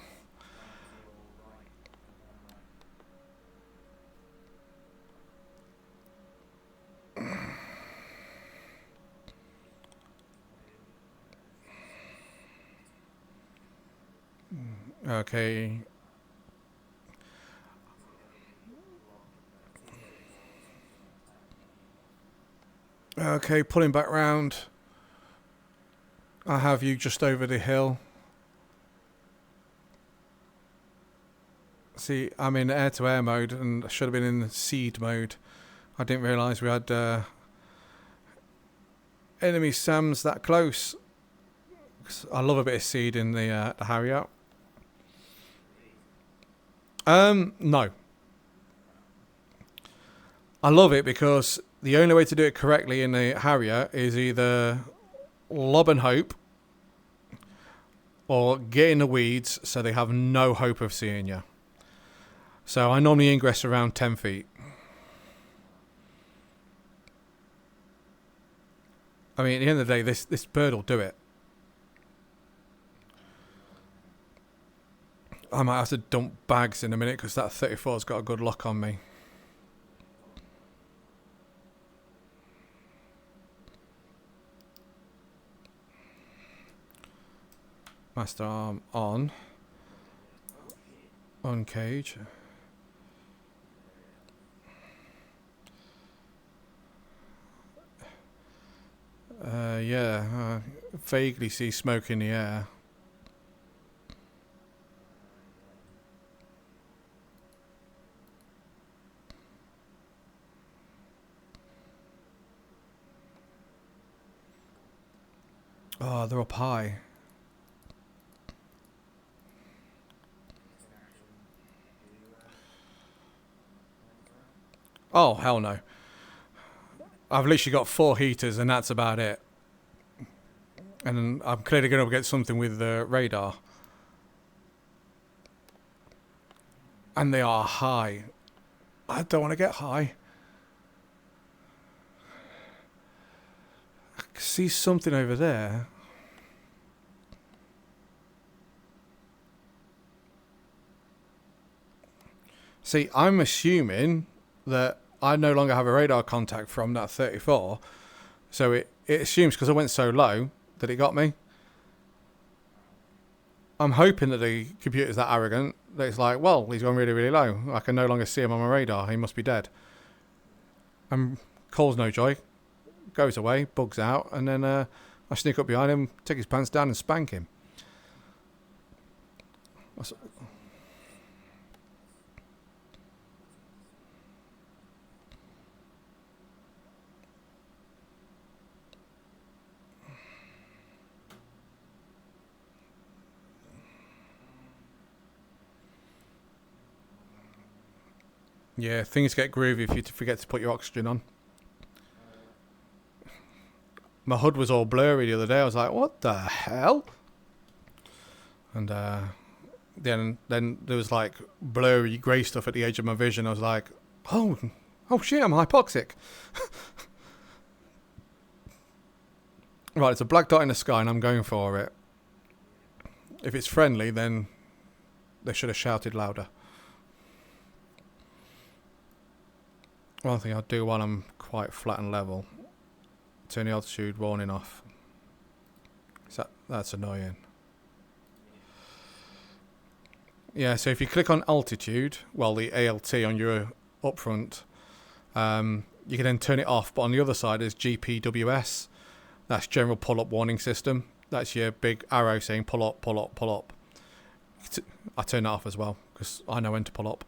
Okay. Okay, pulling back round. I have you just over the hill. See, I'm in air-to-air mode and I should have been in seed mode. I didn't realise we had enemy SAMs that close. I love a bit of seed in the Harrier. No. I love it because the only way to do it correctly in the Harrier is either lob and hope or get in the weeds so they have no hope of seeing you. So I normally ingress around 10 feet. I mean, at the end of the day, this bird will do it. I might have to dump bags in a minute because that 34's got a good lock on me. Master arm on. Uncage. Yeah, I vaguely see smoke in the air. Oh, they're up high. Oh, hell no. I've literally got 4 heaters and that's about it. And I'm clearly going to get something with the radar. And they are high. I don't want to get high. I see something over there. See, I'm assuming that I no longer have a radar contact from that 34. So it assumes, because I went so low, that it got me. I'm hoping that the computer's that arrogant that it's like, well, he's gone really, really low. I can no longer see him on my radar. He must be dead. And calls no joy. Goes away, bugs out, and then I sneak up behind him, take his pants down and spank him. Yeah, things get groovy if you forget to put your oxygen on. My HUD was all blurry the other day. I was like, what the hell? And then there was like blurry grey stuff at the edge of my vision. I was like, oh shit, I'm hypoxic. Right, it's a black dot in the sky and I'm going for it. If it's friendly, then they should have shouted louder. One thing I'll do while I'm quite flat and level, turn the altitude warning off. That's annoying. Yeah, so if you click on altitude, well, the ALT on your up front, you can then turn it off, but on the other side is GPWS. That's General Pull-Up Warning System. That's your big arrow saying pull up, pull up, pull up. I turn that off as well, because I know when to pull up.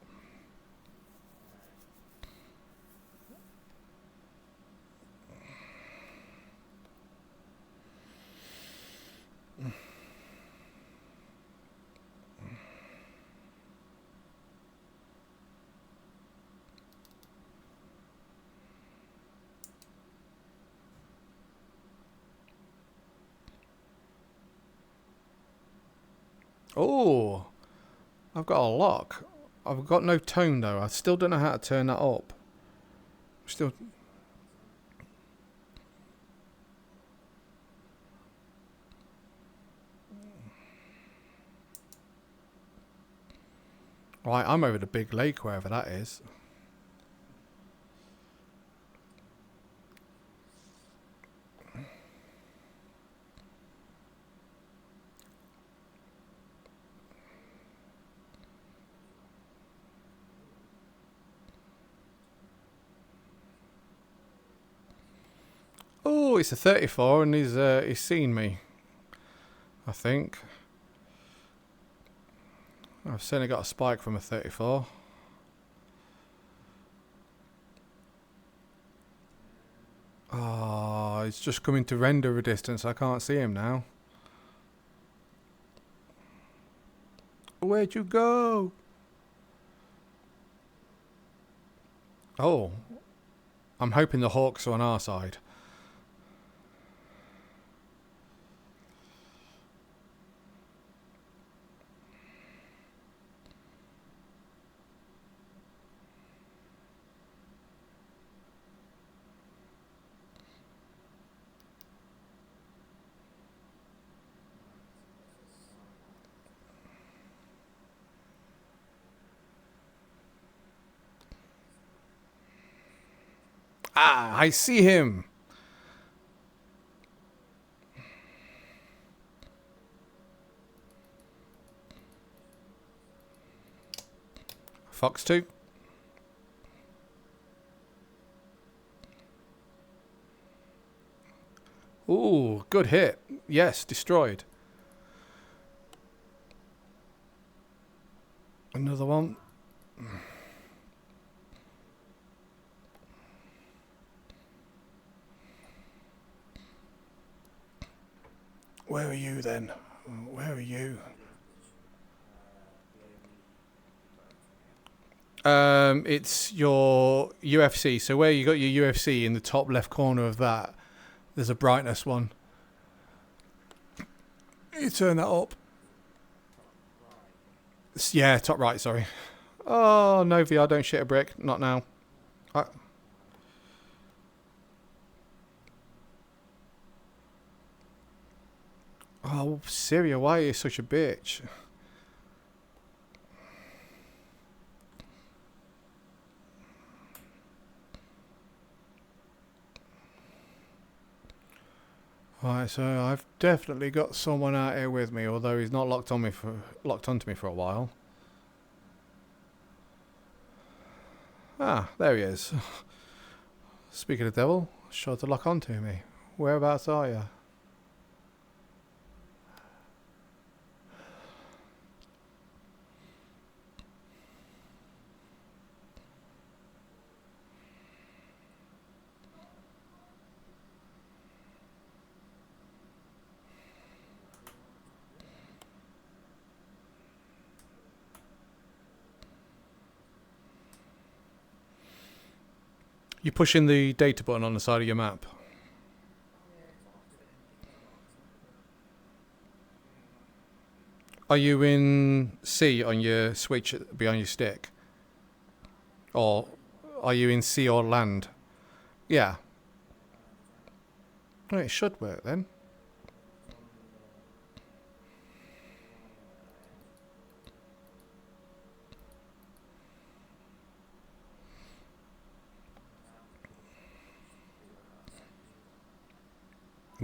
Oh, I've got a lock. I've got no tone though. I still don't know how to turn that up. Still. Right, I'm over the big lake, wherever that is. Oh, it's a 34 and he's seen me, I think. I've certainly got a spike from a 34. Oh, it's just coming to render a distance. I can't see him now. Where'd you go? Oh, I'm hoping the Hawks are on our side. Ah, I see him. Fox 2. Ooh, good hit. Yes, destroyed. Another one. Where are you then? Where are you? It's your UFC. So where you got your UFC in the top left corner of that, there's a brightness one. You turn that up. Yeah, top right, sorry. Oh, no VR, don't shit a brick. Not now. Oh, Syria, why are you such a bitch? Right, so I've definitely got someone out here with me, although he's not locked onto me for a while. Ah, there he is. Speaking of devil, sure to lock onto me. Whereabouts are you? You're pushing the data button on the side of your map. Are you in C on your switch behind your stick? Or are you in sea or land? Yeah. Well, it should work then.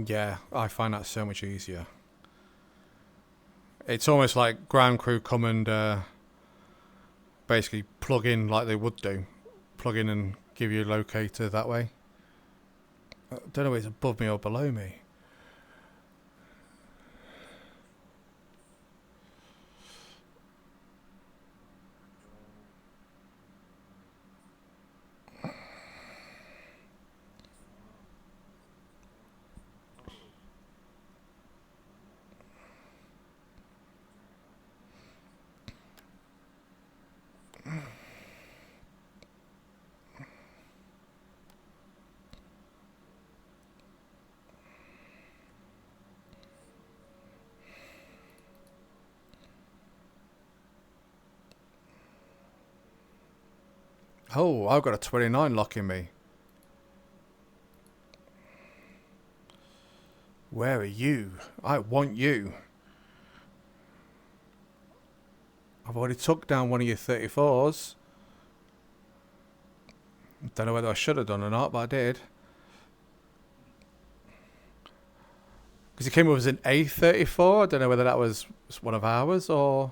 Yeah, I find that so much easier. It's almost like ground crew come and basically plug in like they would do. Plug in and give you a locator that way. I don't know if it's above me or below me. Oh, I've got a 29 locking me. Where are you? I want you. I've already took down one of your 34s. Don't know whether I should have done or not, but I did. Because he came with us an A34. I don't know whether that was one of ours or...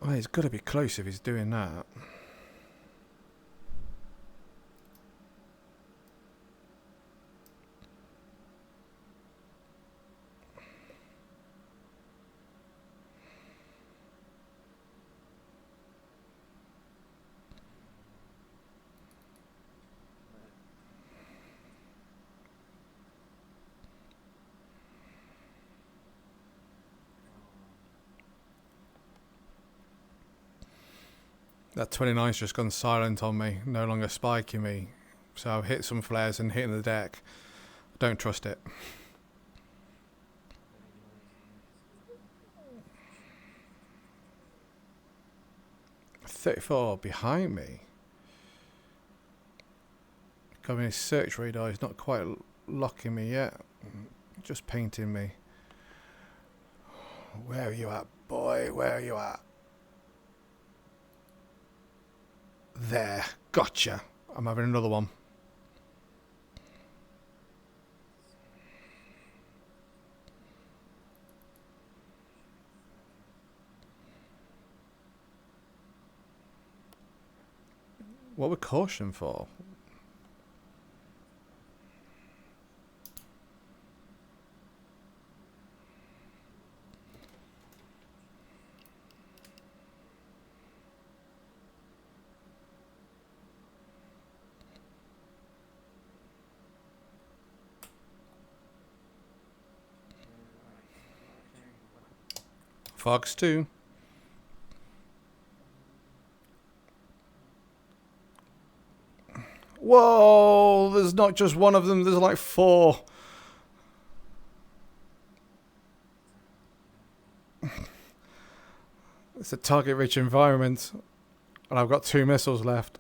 Well, he's got to be close if he's doing that. That 29's just gone silent on me, no longer spiking me. So I've hit some flares and hitting the deck. Don't trust it. 34 behind me. Got me his search radar, he's not quite locking me yet. Just painting me. Where are you at, boy? Where are you at? There, gotcha. I'm having another one. What would caution for? Fox too. Whoa, there's not just one of them, there's like 4. It's a target-rich environment, and I've got 2 missiles left.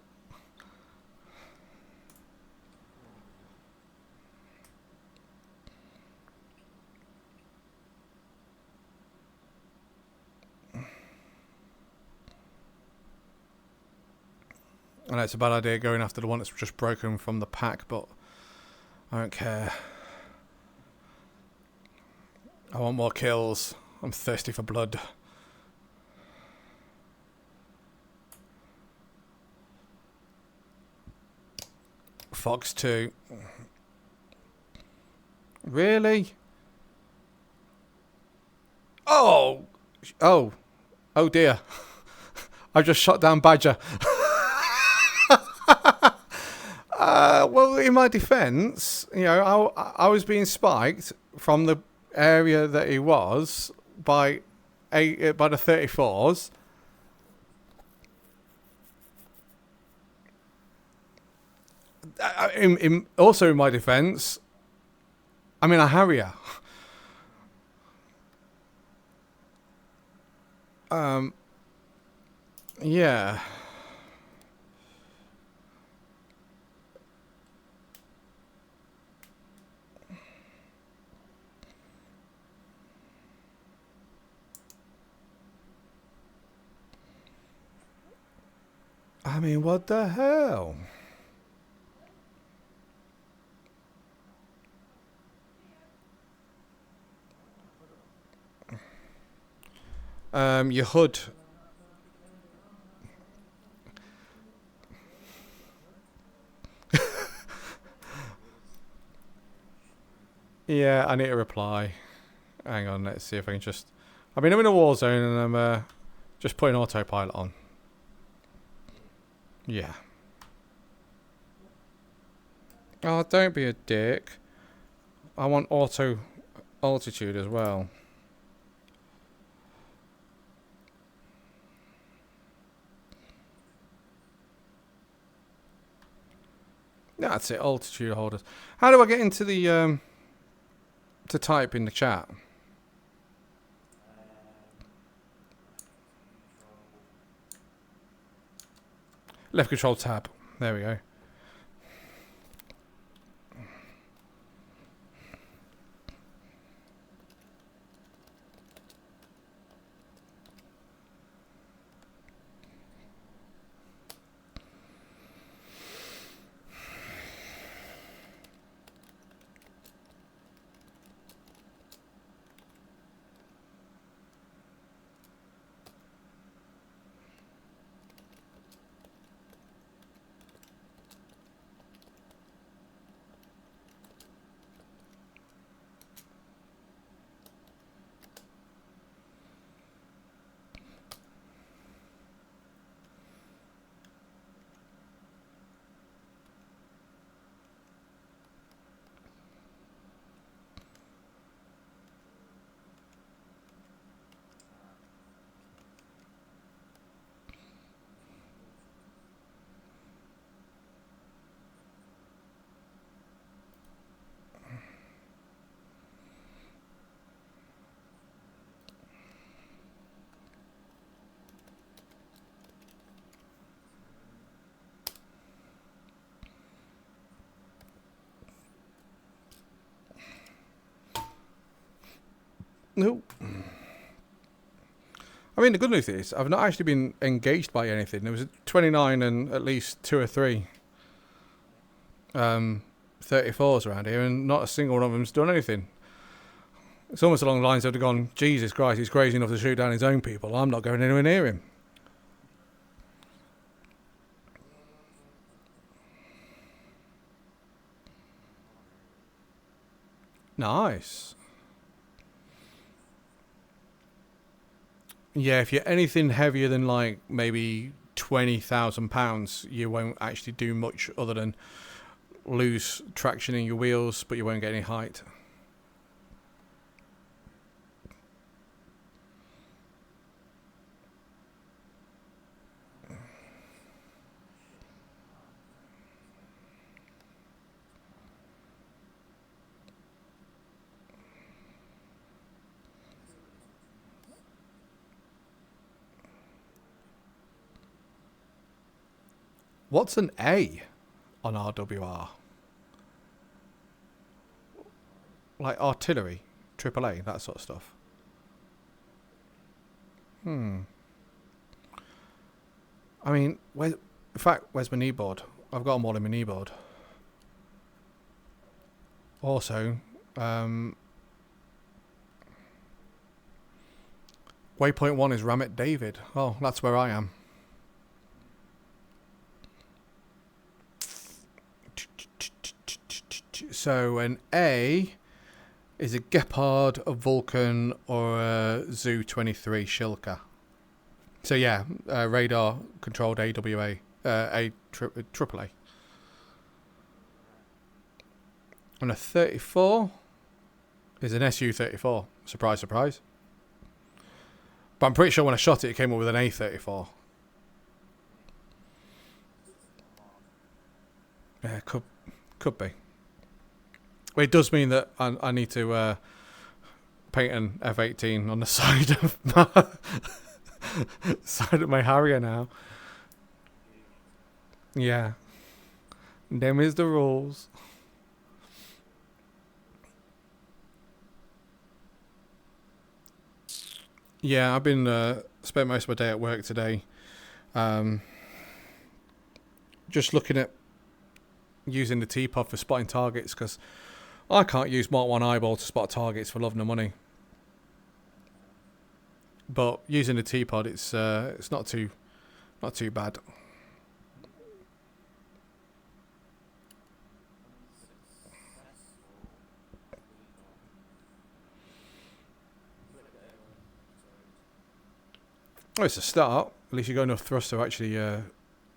I know it's a bad idea going after the one that's just broken from the pack, but I don't care. I want more kills. I'm thirsty for blood. Fox 2. Really? Oh! Oh. Oh dear. I just shot down Badger. Well, in my defence, you know, I was being spiked from the area that he was by the 34s. Also in my defence, I'm in a Harrier. Yeah. I mean, what the hell? Your hood. Yeah, I need to reply. Hang on, let's see if I can just... I mean, I'm in a war zone and I'm just putting autopilot on. Yeah. Oh, don't be a dick. I want auto altitude as well. That's it, altitude holders. How do I get into the to type in the chat? Left control tab. There we go. No. I mean, the good news is I've not actually been engaged by anything. There was 29 and at least 2 or 3 34s around here, and not a single one of them's done anything. It's almost along the lines of they've gone, Jesus Christ, he's crazy enough to shoot down his own people. I'm not going anywhere near him. Nice. Yeah, if you're anything heavier than like maybe £20,000, you won't actually do much other than lose traction in your wheels, but you won't get any height. What's an A on RWR? Like artillery, AAA, that sort of stuff. I mean, in fact, where's my kneeboard? I've got them all in my kneeboard. Also, waypoint 1 is Ramit David. Oh, that's where I am. So an A is a Gepard, a Vulcan, or a Zu-23 Shilka. So yeah, radar controlled AWA, AAA. And a 34 is an Su-34. Surprise, surprise. But I'm pretty sure when I shot it, it came up with an A-34. Yeah, could be. Well, it does mean that I need to paint an F-18 on the side of my Harrier now. Yeah. Them is the rules. Yeah, I've been spent most of my day at work today. Just looking at using the T-pod for spotting targets, because I can't use Mark 1 eyeball to spot targets for love nor money. But using the T-pod, it's not too bad. Oh, it's a start. At least you got enough thrust to actually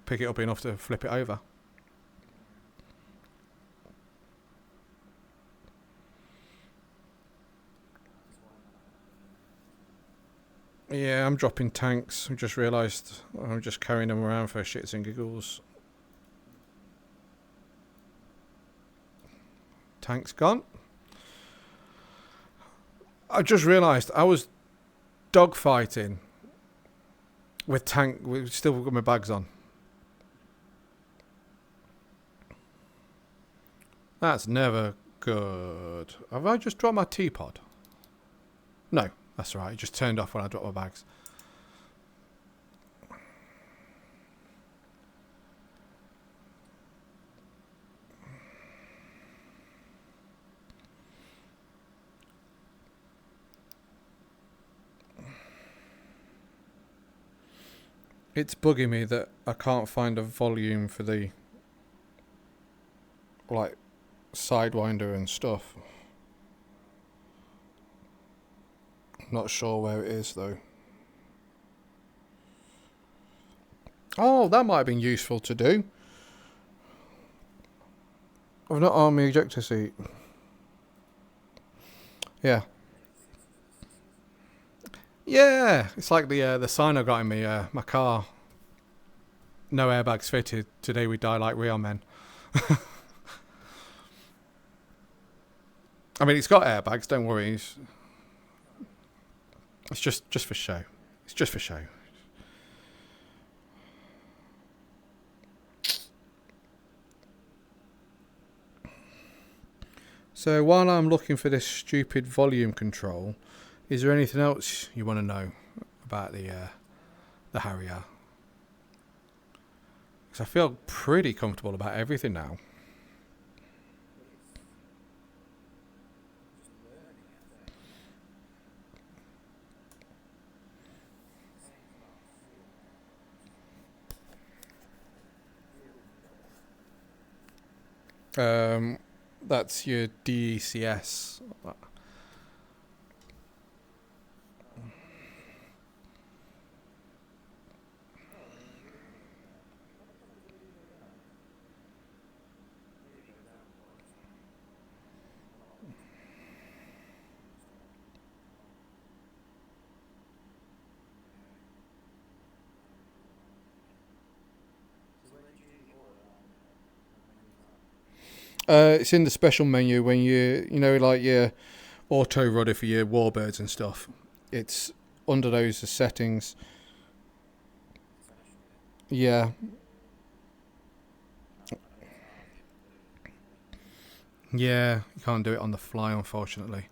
pick it up enough to flip it over. Yeah, I'm dropping tanks. I just realised I'm just carrying them around for shits and giggles. Tanks gone. I just realised I was dogfighting with tank. We've still got my bags on. That's never good. Have I just dropped my T-pod? No. That's right, it just turned off when I dropped my bags. It's bugging me that I can't find a volume for the like Sidewinder and stuff. Not sure where it is though. Oh, that might have been useful to do. I've not armed my ejector seat. Yeah. Yeah, it's like the sign I got in my car. No airbags fitted. Today we die like real men. I mean, it's got airbags. Don't worry. It's just for show. It's just for show. So while I'm looking for this stupid volume control, is there anything else you want to know about the Harrier? Because I feel pretty comfortable about everything now. That's your DCS. It's in the special menu when you know, like your auto rudder for your warbirds and stuff. It's under those settings. Yeah. Yeah, you can't do it on the fly, unfortunately.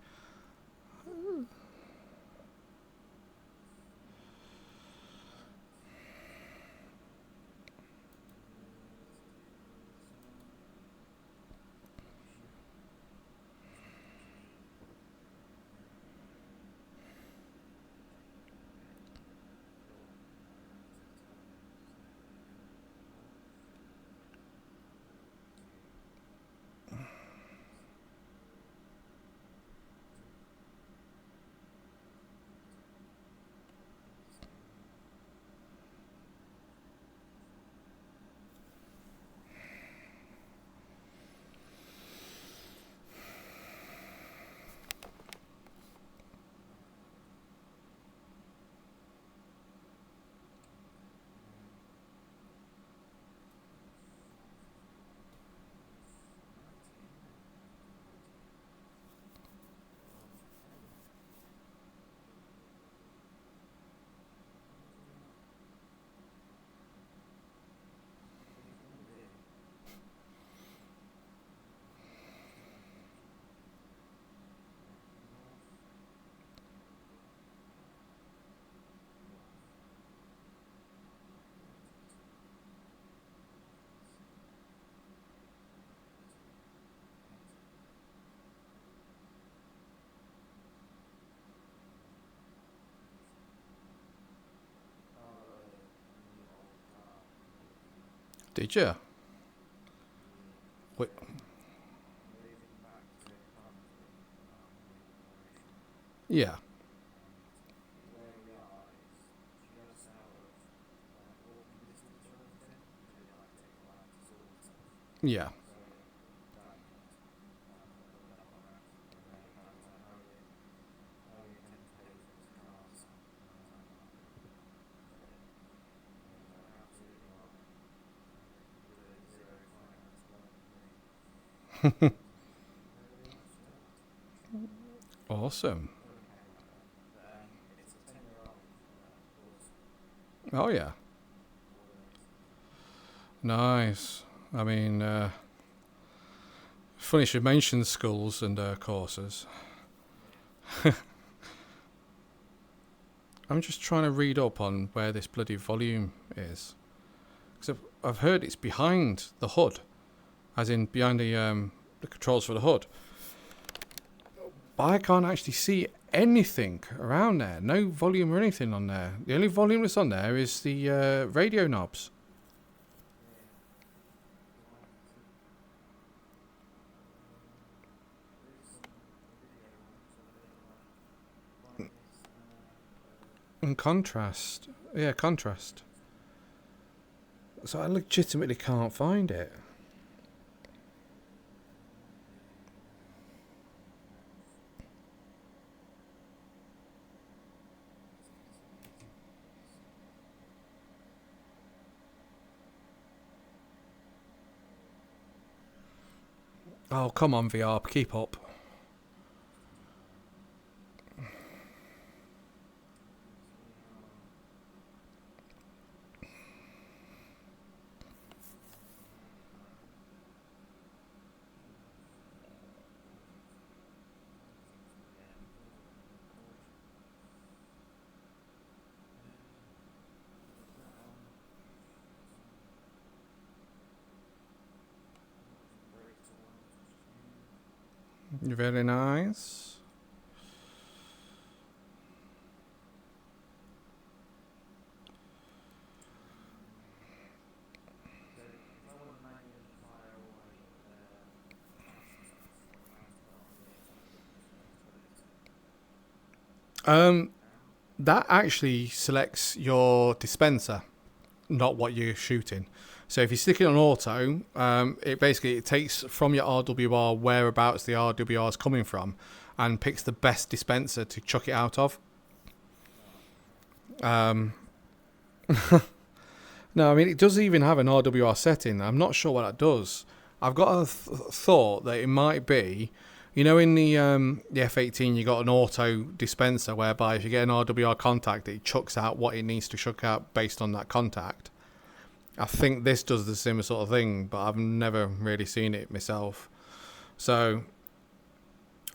Did you? Wait, yeah, yeah. Awesome. Oh yeah, nice. I mean, funny you should mention schools and courses. I'm just trying to read up on where this bloody volume is. Because I've heard it's behind the hood, as in behind the controls for the hood. But I can't actually see anything around there. No volume or anything on there. The only volume that's on there is the radio knobs. And contrast. Yeah, contrast. So I legitimately can't find it. Oh, come on, VR, keep up. Very nice. Um, that actually selects your dispenser, not what you're shooting. So if you stick it on auto, it takes from your RWR whereabouts the RWR is coming from, and picks the best dispenser to chuck it out of. Um, no, I mean it does even have an RWR setting. I'm not sure what that does. I've got a thought that it might be, in the F18 you got an auto dispenser whereby if you get an RWR contact, it chucks out what it needs to chuck out based on that contact. I think this does the similar sort of thing, but I've never really seen it myself. So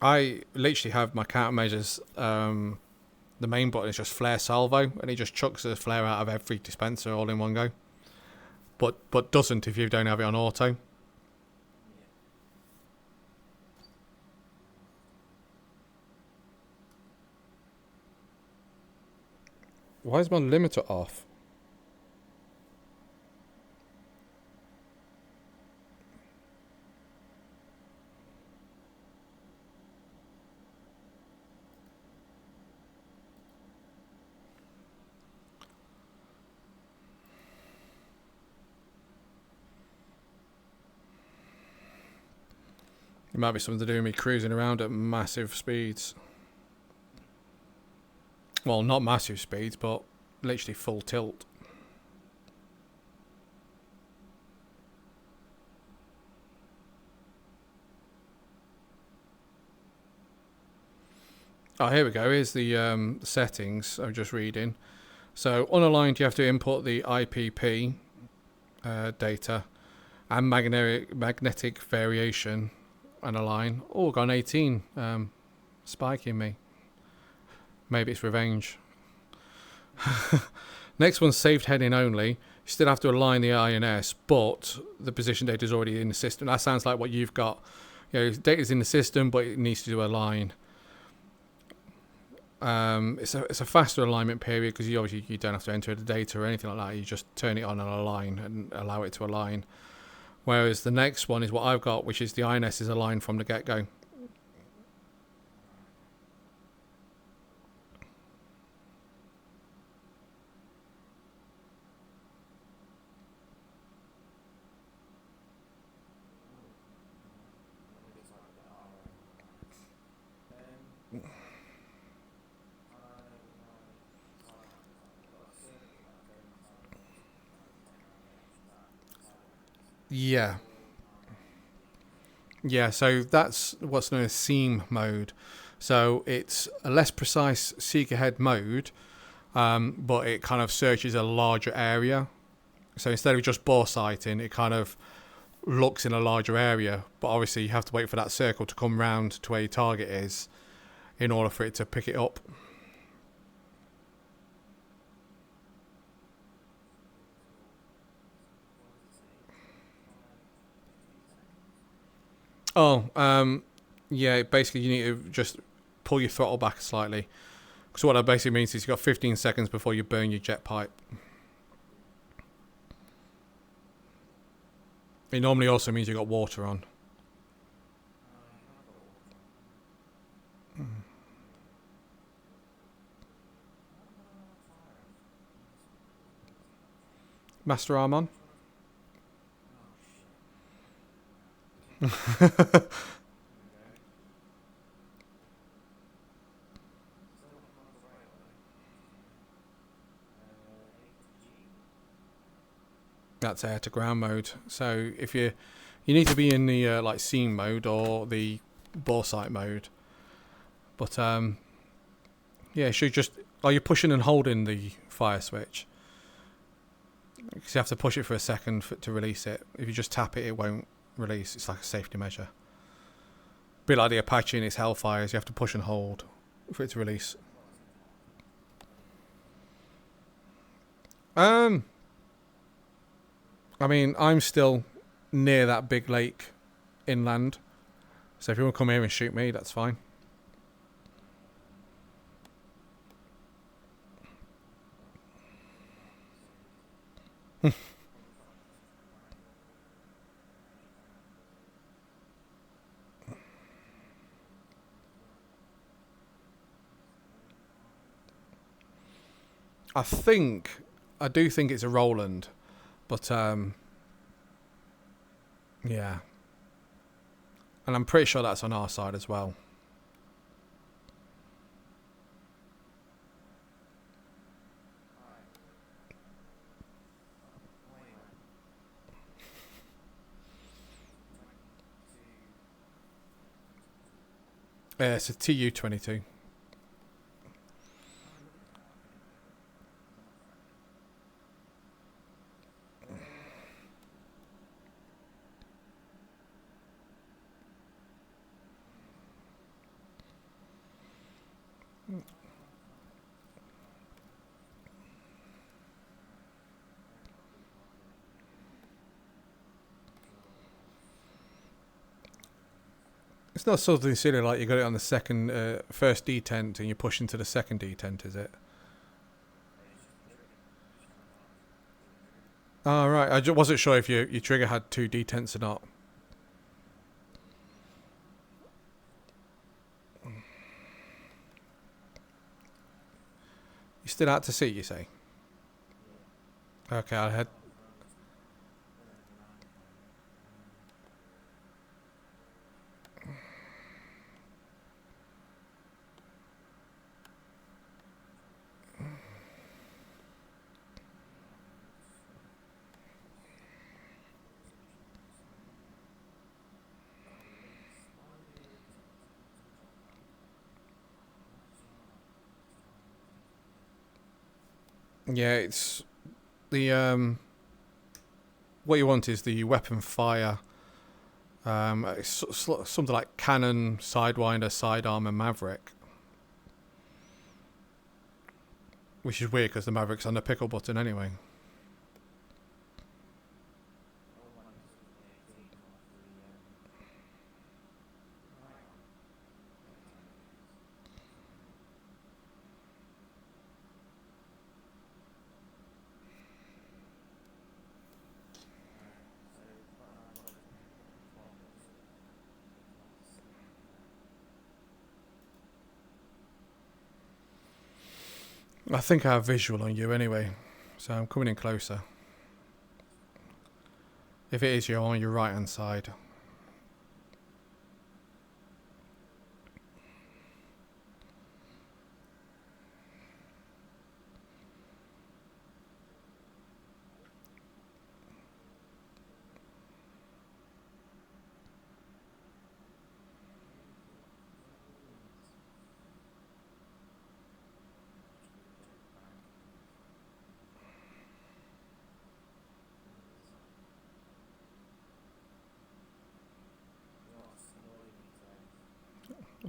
I literally have my countermeasures. The main button is just flare salvo, and it just chucks a flare out of every dispenser all in one go. But doesn't if you don't have it on auto. Why is my limiter off? It might be something to do with me cruising around at massive speeds. Well, not massive speeds, but literally full tilt. Oh, here we go. Here's the settings I'm just reading. So, unaligned, you have to import the IPP data and magnetic variation and align. Oh, gone 18. Spiking me. Maybe it's revenge. Next one's saved heading only. You still have to align the INS, but the position data is already in the system. That sounds like what you've got. You know, data's in the system, but it needs to do align. It's a faster alignment period because you don't have to enter the data or anything like that. You just turn it on and align and allow it to align. Whereas the next one is what I've got, which is the INS is aligned from the get-go. Yeah. Yeah, so that's what's known as seam mode. So it's a less precise seek ahead mode, but it kind of searches a larger area. So instead of just bore sighting, it kind of looks in a larger area. But obviously you have to wait for that circle to come round to where your target is in order for it to pick it up. Oh, yeah, basically you need to just pull your throttle back slightly. So what that basically means is you've got 15 seconds before you burn your jet pipe. It normally also means you've got water on. Master arm on. That's air to ground mode. So if you need to be in the like seam mode or the bore sight mode. But yeah, should just are you pushing and holding the fire switch? Because you have to push it for a second to release it. If you just tap it, it won't release. It's like a safety measure. A bit like the Apache and its Hellfires, you have to push and hold for it to release. I mean, I'm still near that big lake inland. So if you want to come here and shoot me, that's fine. I do think it's a Roland, but yeah, and I'm pretty sure that's on our side as well. Yeah, it's a TU-22. It's not something silly like you got it on the second, first detent and you push into the second detent, is it? Oh, right. I just wasn't sure if your trigger had 2 detents or not. You still out to sea, you say? Okay, I had... Yeah, it's... The, what you want is the weapon fire. It's something like cannon, sidewinder, sidearm, and maverick. Which is weird because the maverick's on the pickle button anyway. I think I have visual on you anyway, so I'm coming in closer. If it is, you're on your right hand side.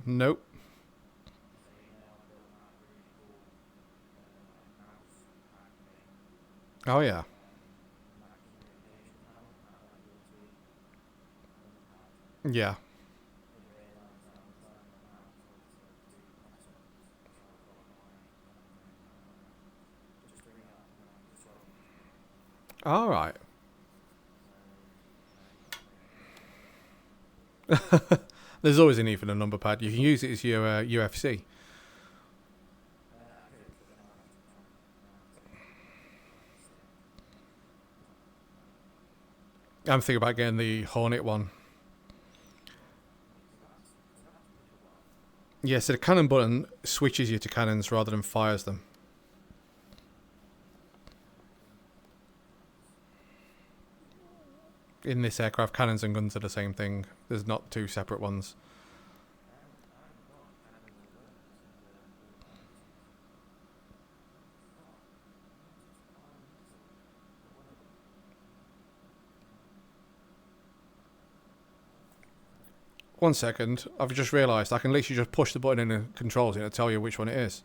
Nope. Oh yeah. Yeah. All right. There's always a need for the number pad. You can use it as your UFC. I'm thinking about getting the Hornet one. Yeah, so the cannon button switches you to cannons rather than fires them. In this aircraft, cannons and guns are the same thing. There's not 2 separate ones. One second, I've just realised I can literally just push the button in the controls and it'll tell you which one it is.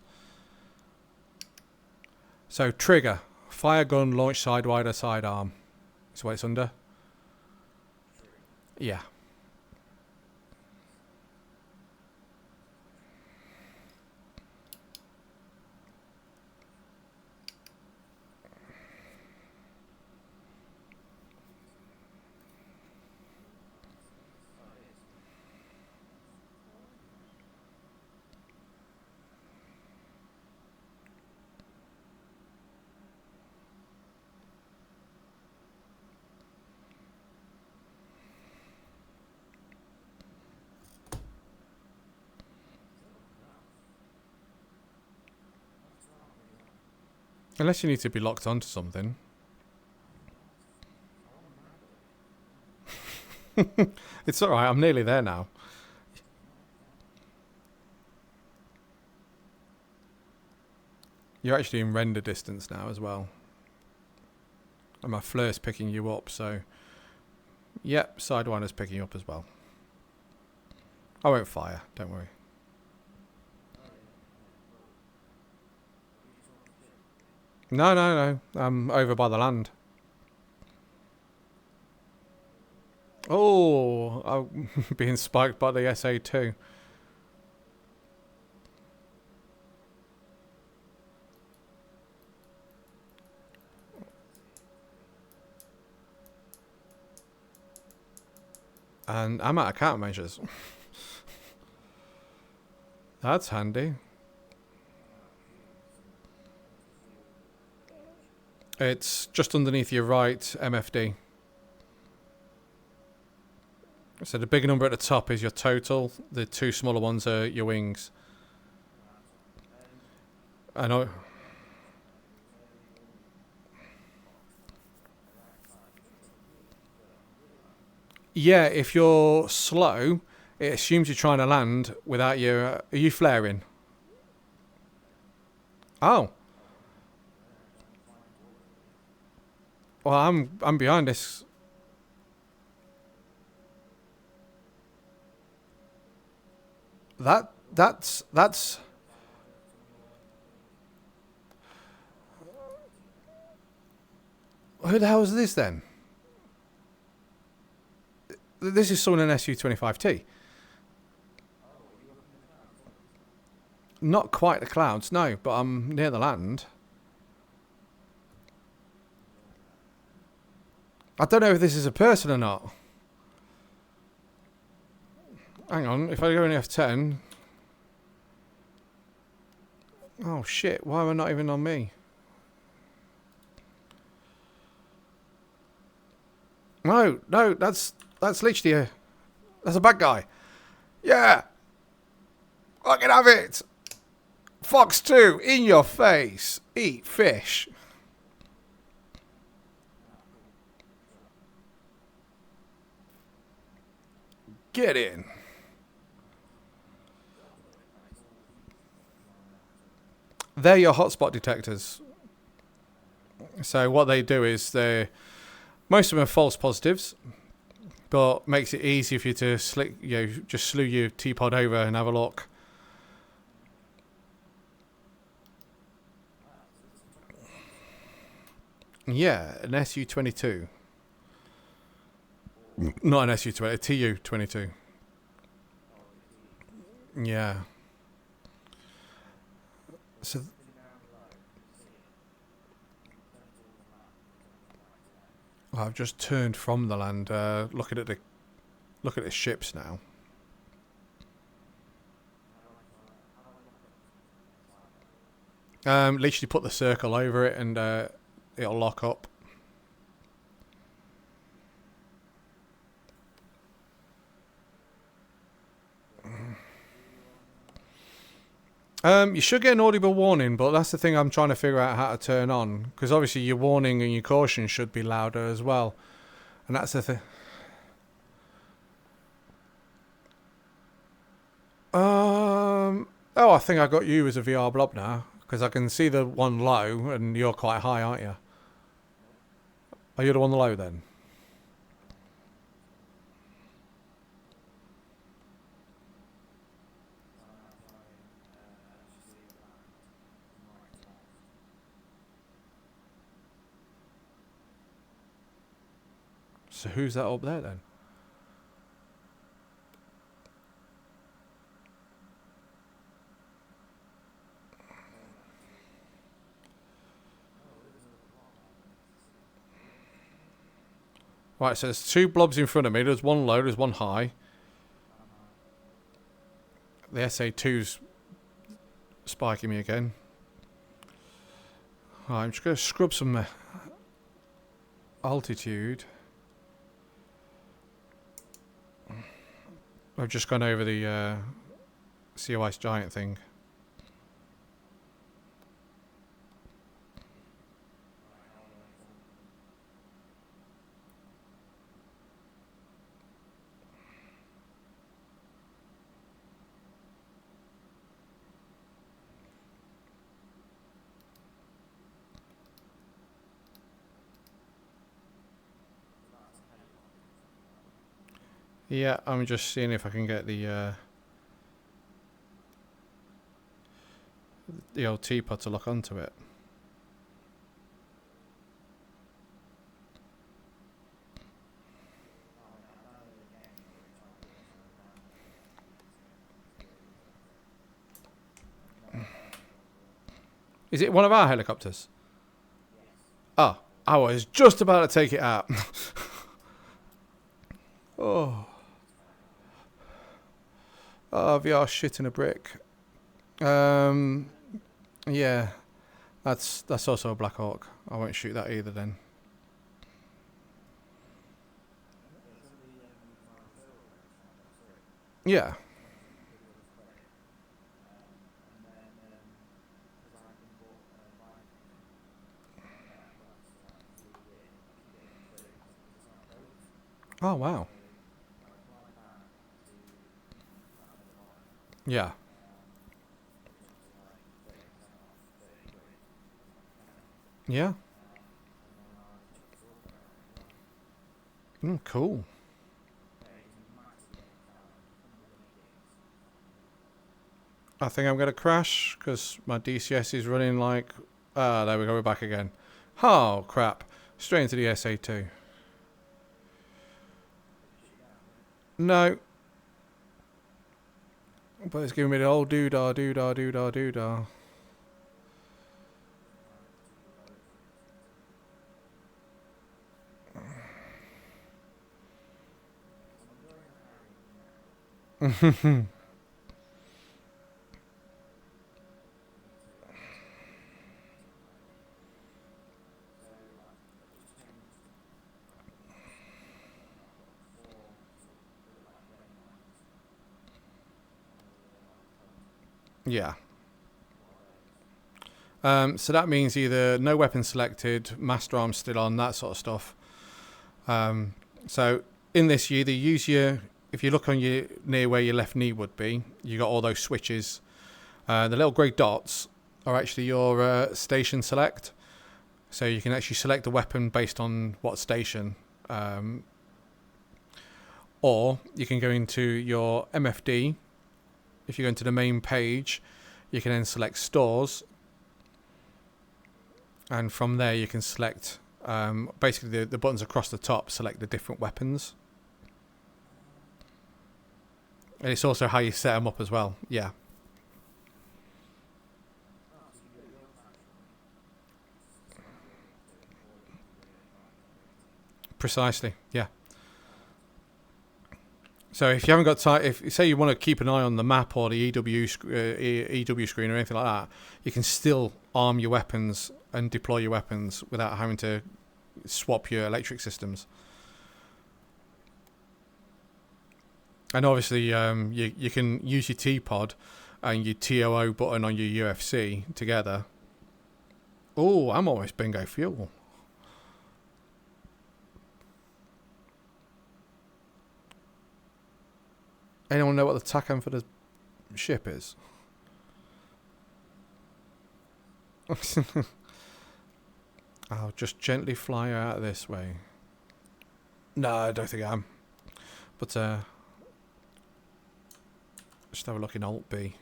So trigger, fire gun, launch sidewinder, sidearm. That's what it's under. Yeah. Unless you need to be locked onto something. It's alright, I'm nearly there now. You're actually in render distance now as well. And my flare's picking you up, so... Yep, Sidewinder's picking you up as well. I won't fire, don't worry. No, no, no. I'm over by the land. Oh, I'm being spiked by the SA2. And I'm out of countermeasures. That's handy. It's just underneath your right MFD. So the bigger number at the top is your total. The two smaller ones are your wings. I know. Yeah, if you're slow, it assumes you're trying to land without your... are you flaring? Oh. Well, I'm behind this. That's... Who the hell is this then? This is someone in SU-25T. Not quite the clouds, no, but I'm near the land. I don't know if this is a person or not. Hang on, if I go in F10... Oh shit, why am I not even on me? No, no, that's literally a... That's a bad guy. Yeah! I can have it! Fox 2, in your face! Eat fish! Get in! They're your hotspot detectors. So what they do is most of them are false positives, but makes it easier for you to just slew your T-pod over and have a look. Yeah, an SU-22. Not an SU-20, a TU-22. Yeah. So I've just turned from the land, looking at the ships now. Literally put the circle over it and it'll lock up. You should get an audible warning, but that's the thing I'm trying to figure out how to turn on. Because obviously your warning and your caution should be louder as well. And that's the thing. Oh, I think I got you as a VR blob now. Because I can see the one low and you're quite high, aren't you? Are you the one low then? So who's that up there then? Right, so there's two blobs in front of me. There's one low, there's one high. The SA2's spiking me again. Right, I'm just going to scrub some altitude. I've just gone over the COI's giant thing. Yeah, I'm just seeing if I can get the old teapot to lock onto it. Is it one of our helicopters? Oh, I was just about to take it out. Oh. Oh, VR shit in a brick. Yeah. That's also a Black Hawk. I won't shoot that either then. Yeah. Oh, wow. Yeah. Yeah. Cool. I think I'm going to crash because my DCS is running like... Ah, there we go. We're back again. Oh, crap. Straight into the SA2. No. But it's giving me the old doodah, doodah, doodah, doodah. Yeah. So that means either no weapon selected, master arm still on, that sort of stuff. So in this, you either use your... If you look on your near where your left knee would be, you got all those switches. The little grey dots are actually your station select. So you can actually select a weapon based on what station. Or you can go into your MFD. If you go into the main page, you can then select stores. And from there you can select, basically the buttons across the top select the different weapons. And it's also how you set them up as well. Yeah. Precisely. Yeah. So if you haven't got time, if say you want to keep an eye on the map or the EW screen or anything like that, you can still arm your weapons and deploy your weapons without having to swap your electric systems. And obviously, you can use your T-Pod and your TOO button on your UFC together. Oh, I'm almost bingo fuel. Anyone know what the TACAN for the ship is? I'll just gently fly out this way. No, I don't think I am. But, just have a look in Alt B.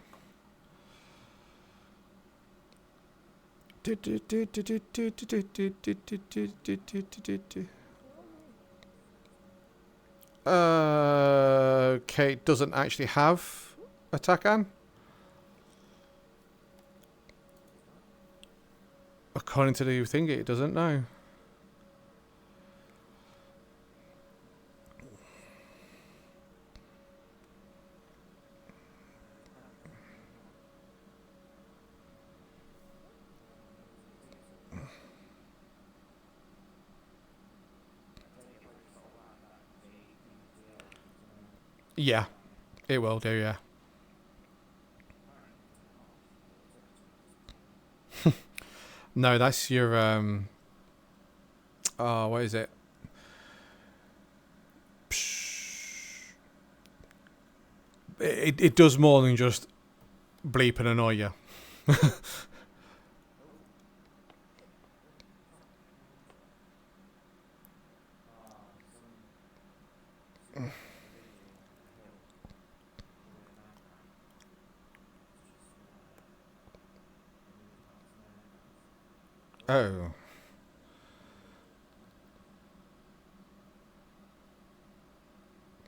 Okay, it doesn't actually have a TACAN. According to the thing, it doesn't know. Yeah, it will do, yeah. No, that's your, oh, what is it? It does more than just bleep and annoy you. Oh.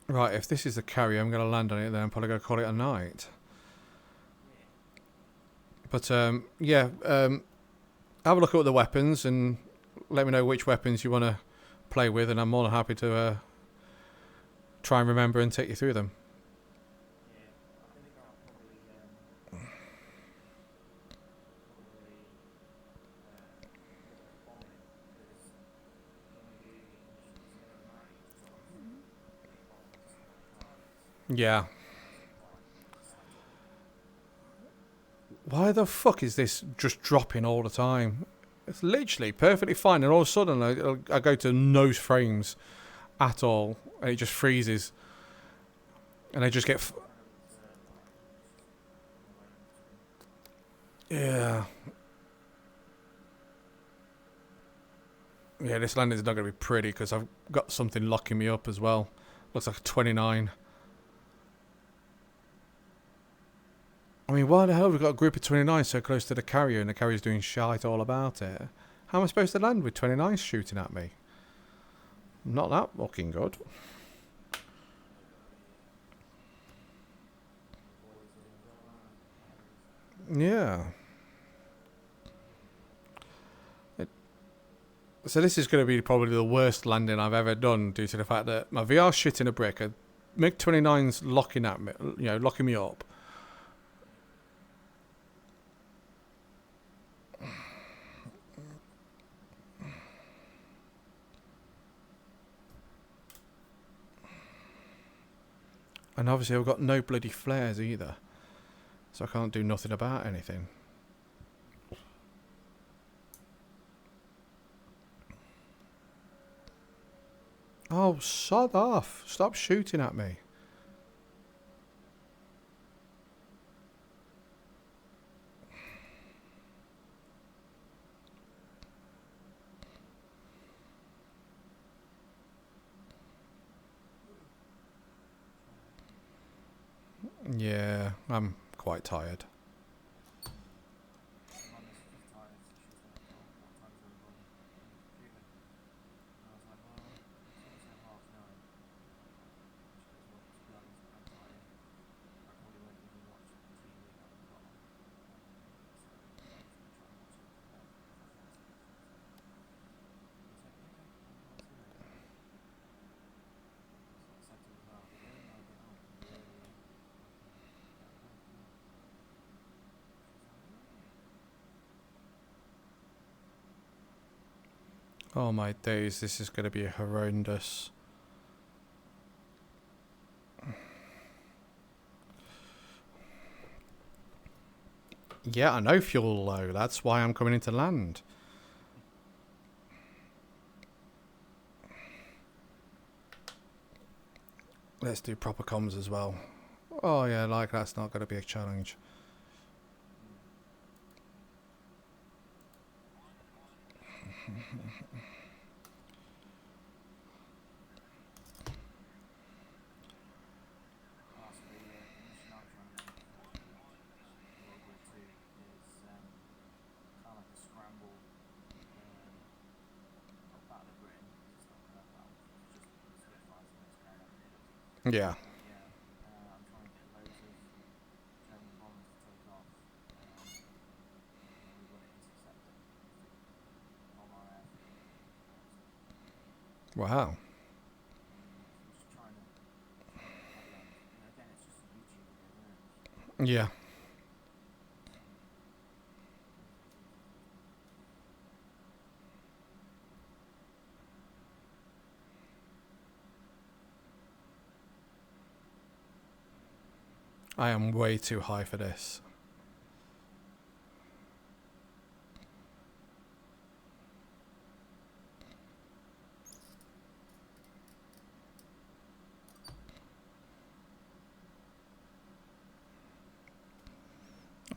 Right, if this is the carrier, I'm going to land on it, then I'm probably going to call it a night. But, yeah, have a look at the weapons and let me know which weapons you want to play with, and I'm more than happy to try and remember and take you through them. Yeah. Why the fuck is this just dropping all the time? It's literally perfectly fine, and all of a sudden I go to no frames at all, and it just freezes, and I just get yeah. Yeah, this landing's not going to be pretty because I've got something locking me up as well. Looks like a 29. I mean, why the hell have we got a group of 29 so close to the carrier, and the carrier's doing shite all about it? How am I supposed to land with 29 shooting at me? Not that fucking good. Yeah. So this is going to be probably the worst landing I've ever done due to the fact that my VR's shitting a brick. A MiG-29's locking at me, locking me up. And obviously I've got no bloody flares either. So I can't do nothing about anything. Oh, sod off. Stop shooting at me. Yeah, I'm quite tired. Oh my days, this is going to be horrendous. Yeah, I know fuel low. That's why I'm coming into land. Let's do proper comms as well. Oh yeah, like that's not going to be a challenge. Yeah. Wow. Yeah. I am way too high for this.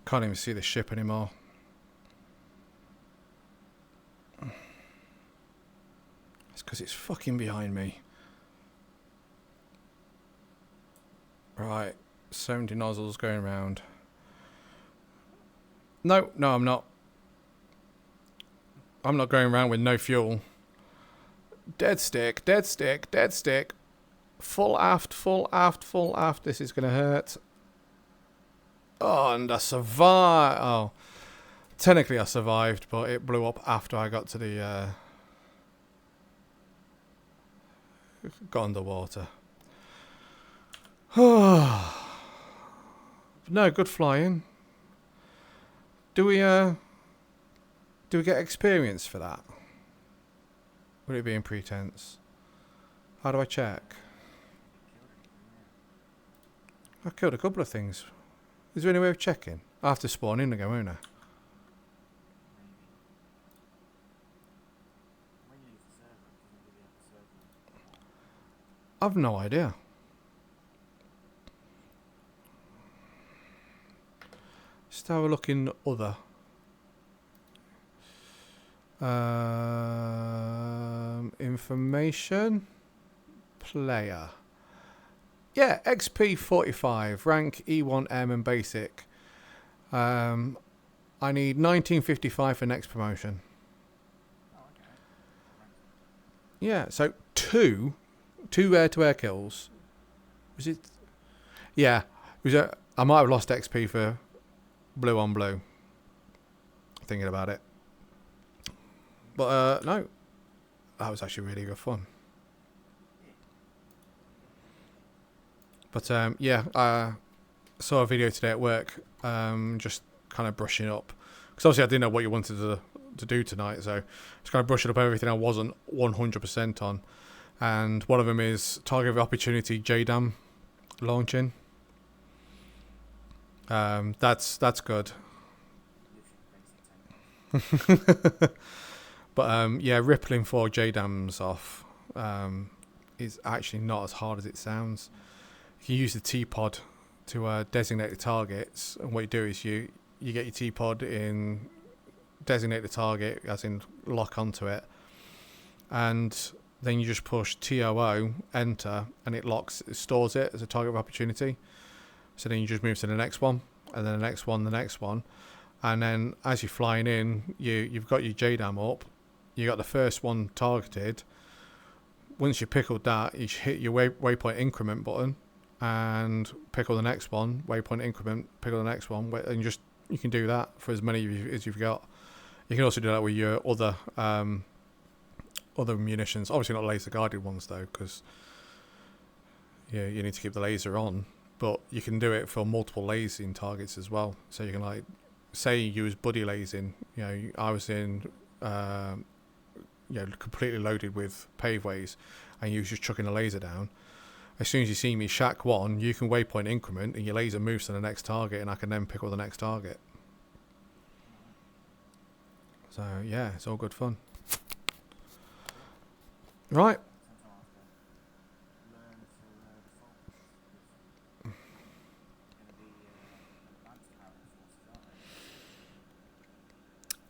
Can't even see the ship anymore. It's because it's fucking behind me. Right. 70 nozzles going around. No, I'm not. I'm not going around with no fuel. Dead stick, dead stick, dead stick. Full aft, full aft, full aft. This is going to hurt. Oh, and I survive. Oh. technically I survived, but it blew up after I got to the got underwater. No, good flying. Do we get experience for that? Would it be in pretense? How do I check? I killed a couple of things. Is there any way of checking? I have to spawn in again, won't I? I've no idea. Just have a look in other. Information. Player. Yeah, XP 45, rank E1M and basic. I need 1955 for next promotion. Yeah, so two air-to-air kills. Was it? Yeah, I might have lost XP for blue on blue. Thinking about it, but no, that was actually really good fun. But yeah, I saw a video today at work, just kind of brushing up, because obviously I didn't know what you wanted to do tonight, so just kind of brushing up everything I wasn't 100% on. And one of them is target of opportunity JDAM launching. That's good. But yeah, rippling 4 JDAMs off is actually not as hard as it sounds. You can use the T-pod to designate the targets, and what you do is you get your T-pod in, designate the target, as in lock onto it, and then you just push TOO, enter, and it stores it as a target of opportunity. So then you just move to the next one, and then the next one, and then as you're flying in, you've got your JDAM up, you got the first one targeted. Once you pickled that, you hit your waypoint increment button, and pickle the next one, waypoint increment, pickle the next one, and you can do that for as many as you've got. You can also do that with your other munitions. Obviously not laser guided ones though, because yeah, you need to keep the laser on. But you can do it for multiple lasing targets as well. So you can, like, say you use buddy lasing. You know, I was in completely loaded with paveways, and you was just chucking a laser down. As soon as you see me shack one, you can waypoint increment, and your laser moves to the next target, and I can then pick up the next target. So yeah, it's all good fun. Right.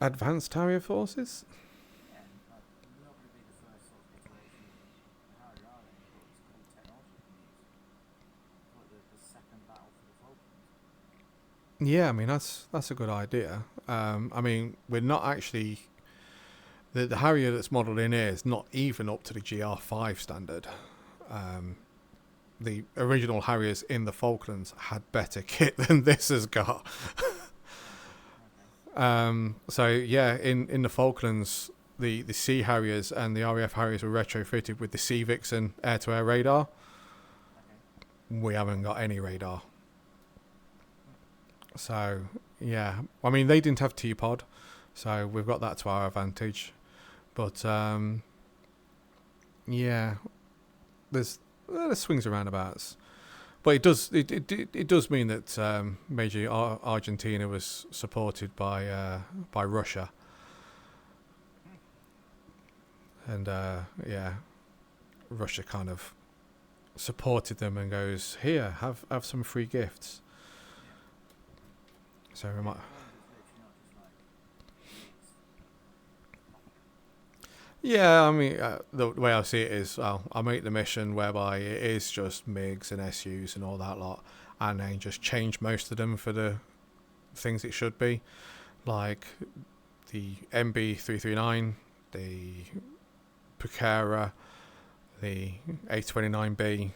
Advanced Harrier forces? Yeah, I mean that's a good idea. I mean, we're not actually the Harrier that's modelled in here is not even up to the GR5 standard. The original Harriers in the Falklands had better kit than this has got. So yeah, in the Falklands, the Sea Harriers and the RAF Harriers were retrofitted with the Sea Vixen air-to-air radar. We haven't got any radar. So yeah, I mean they didn't have T-pod, so we've got that to our advantage. But yeah, there's swings and roundabouts. But it does mean that Major Argentina was supported by Russia, and yeah, Russia kind of supported them and goes, here, have some free gifts. So we might. Yeah, I mean, the way I see it is, I'll make the mission whereby it is just MiGs and SUs and all that lot, and then just change most of them for the things it should be, like the MB339, the Pucara, the A29B,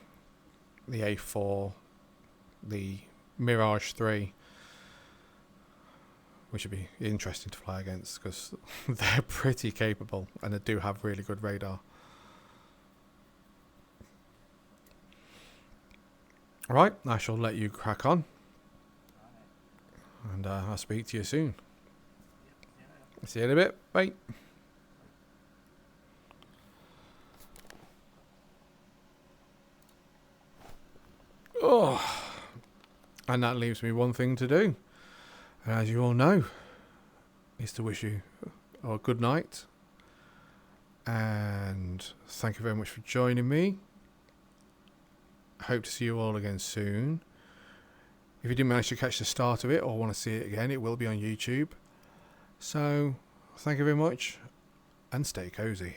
the A4, the Mirage 3, which would be interesting to fly against because they're pretty capable and they do have really good radar. Right, I shall let you crack on, and I'll speak to you soon. See you in a bit. Bye. Oh, and that leaves me one thing to do, and as you all know, is to wish you a good night, and thank you very much for joining me. I hope to see you all again soon. If you didn't manage to catch the start of it or want to see it again, it will be on YouTube. So, thank you very much, and stay cozy.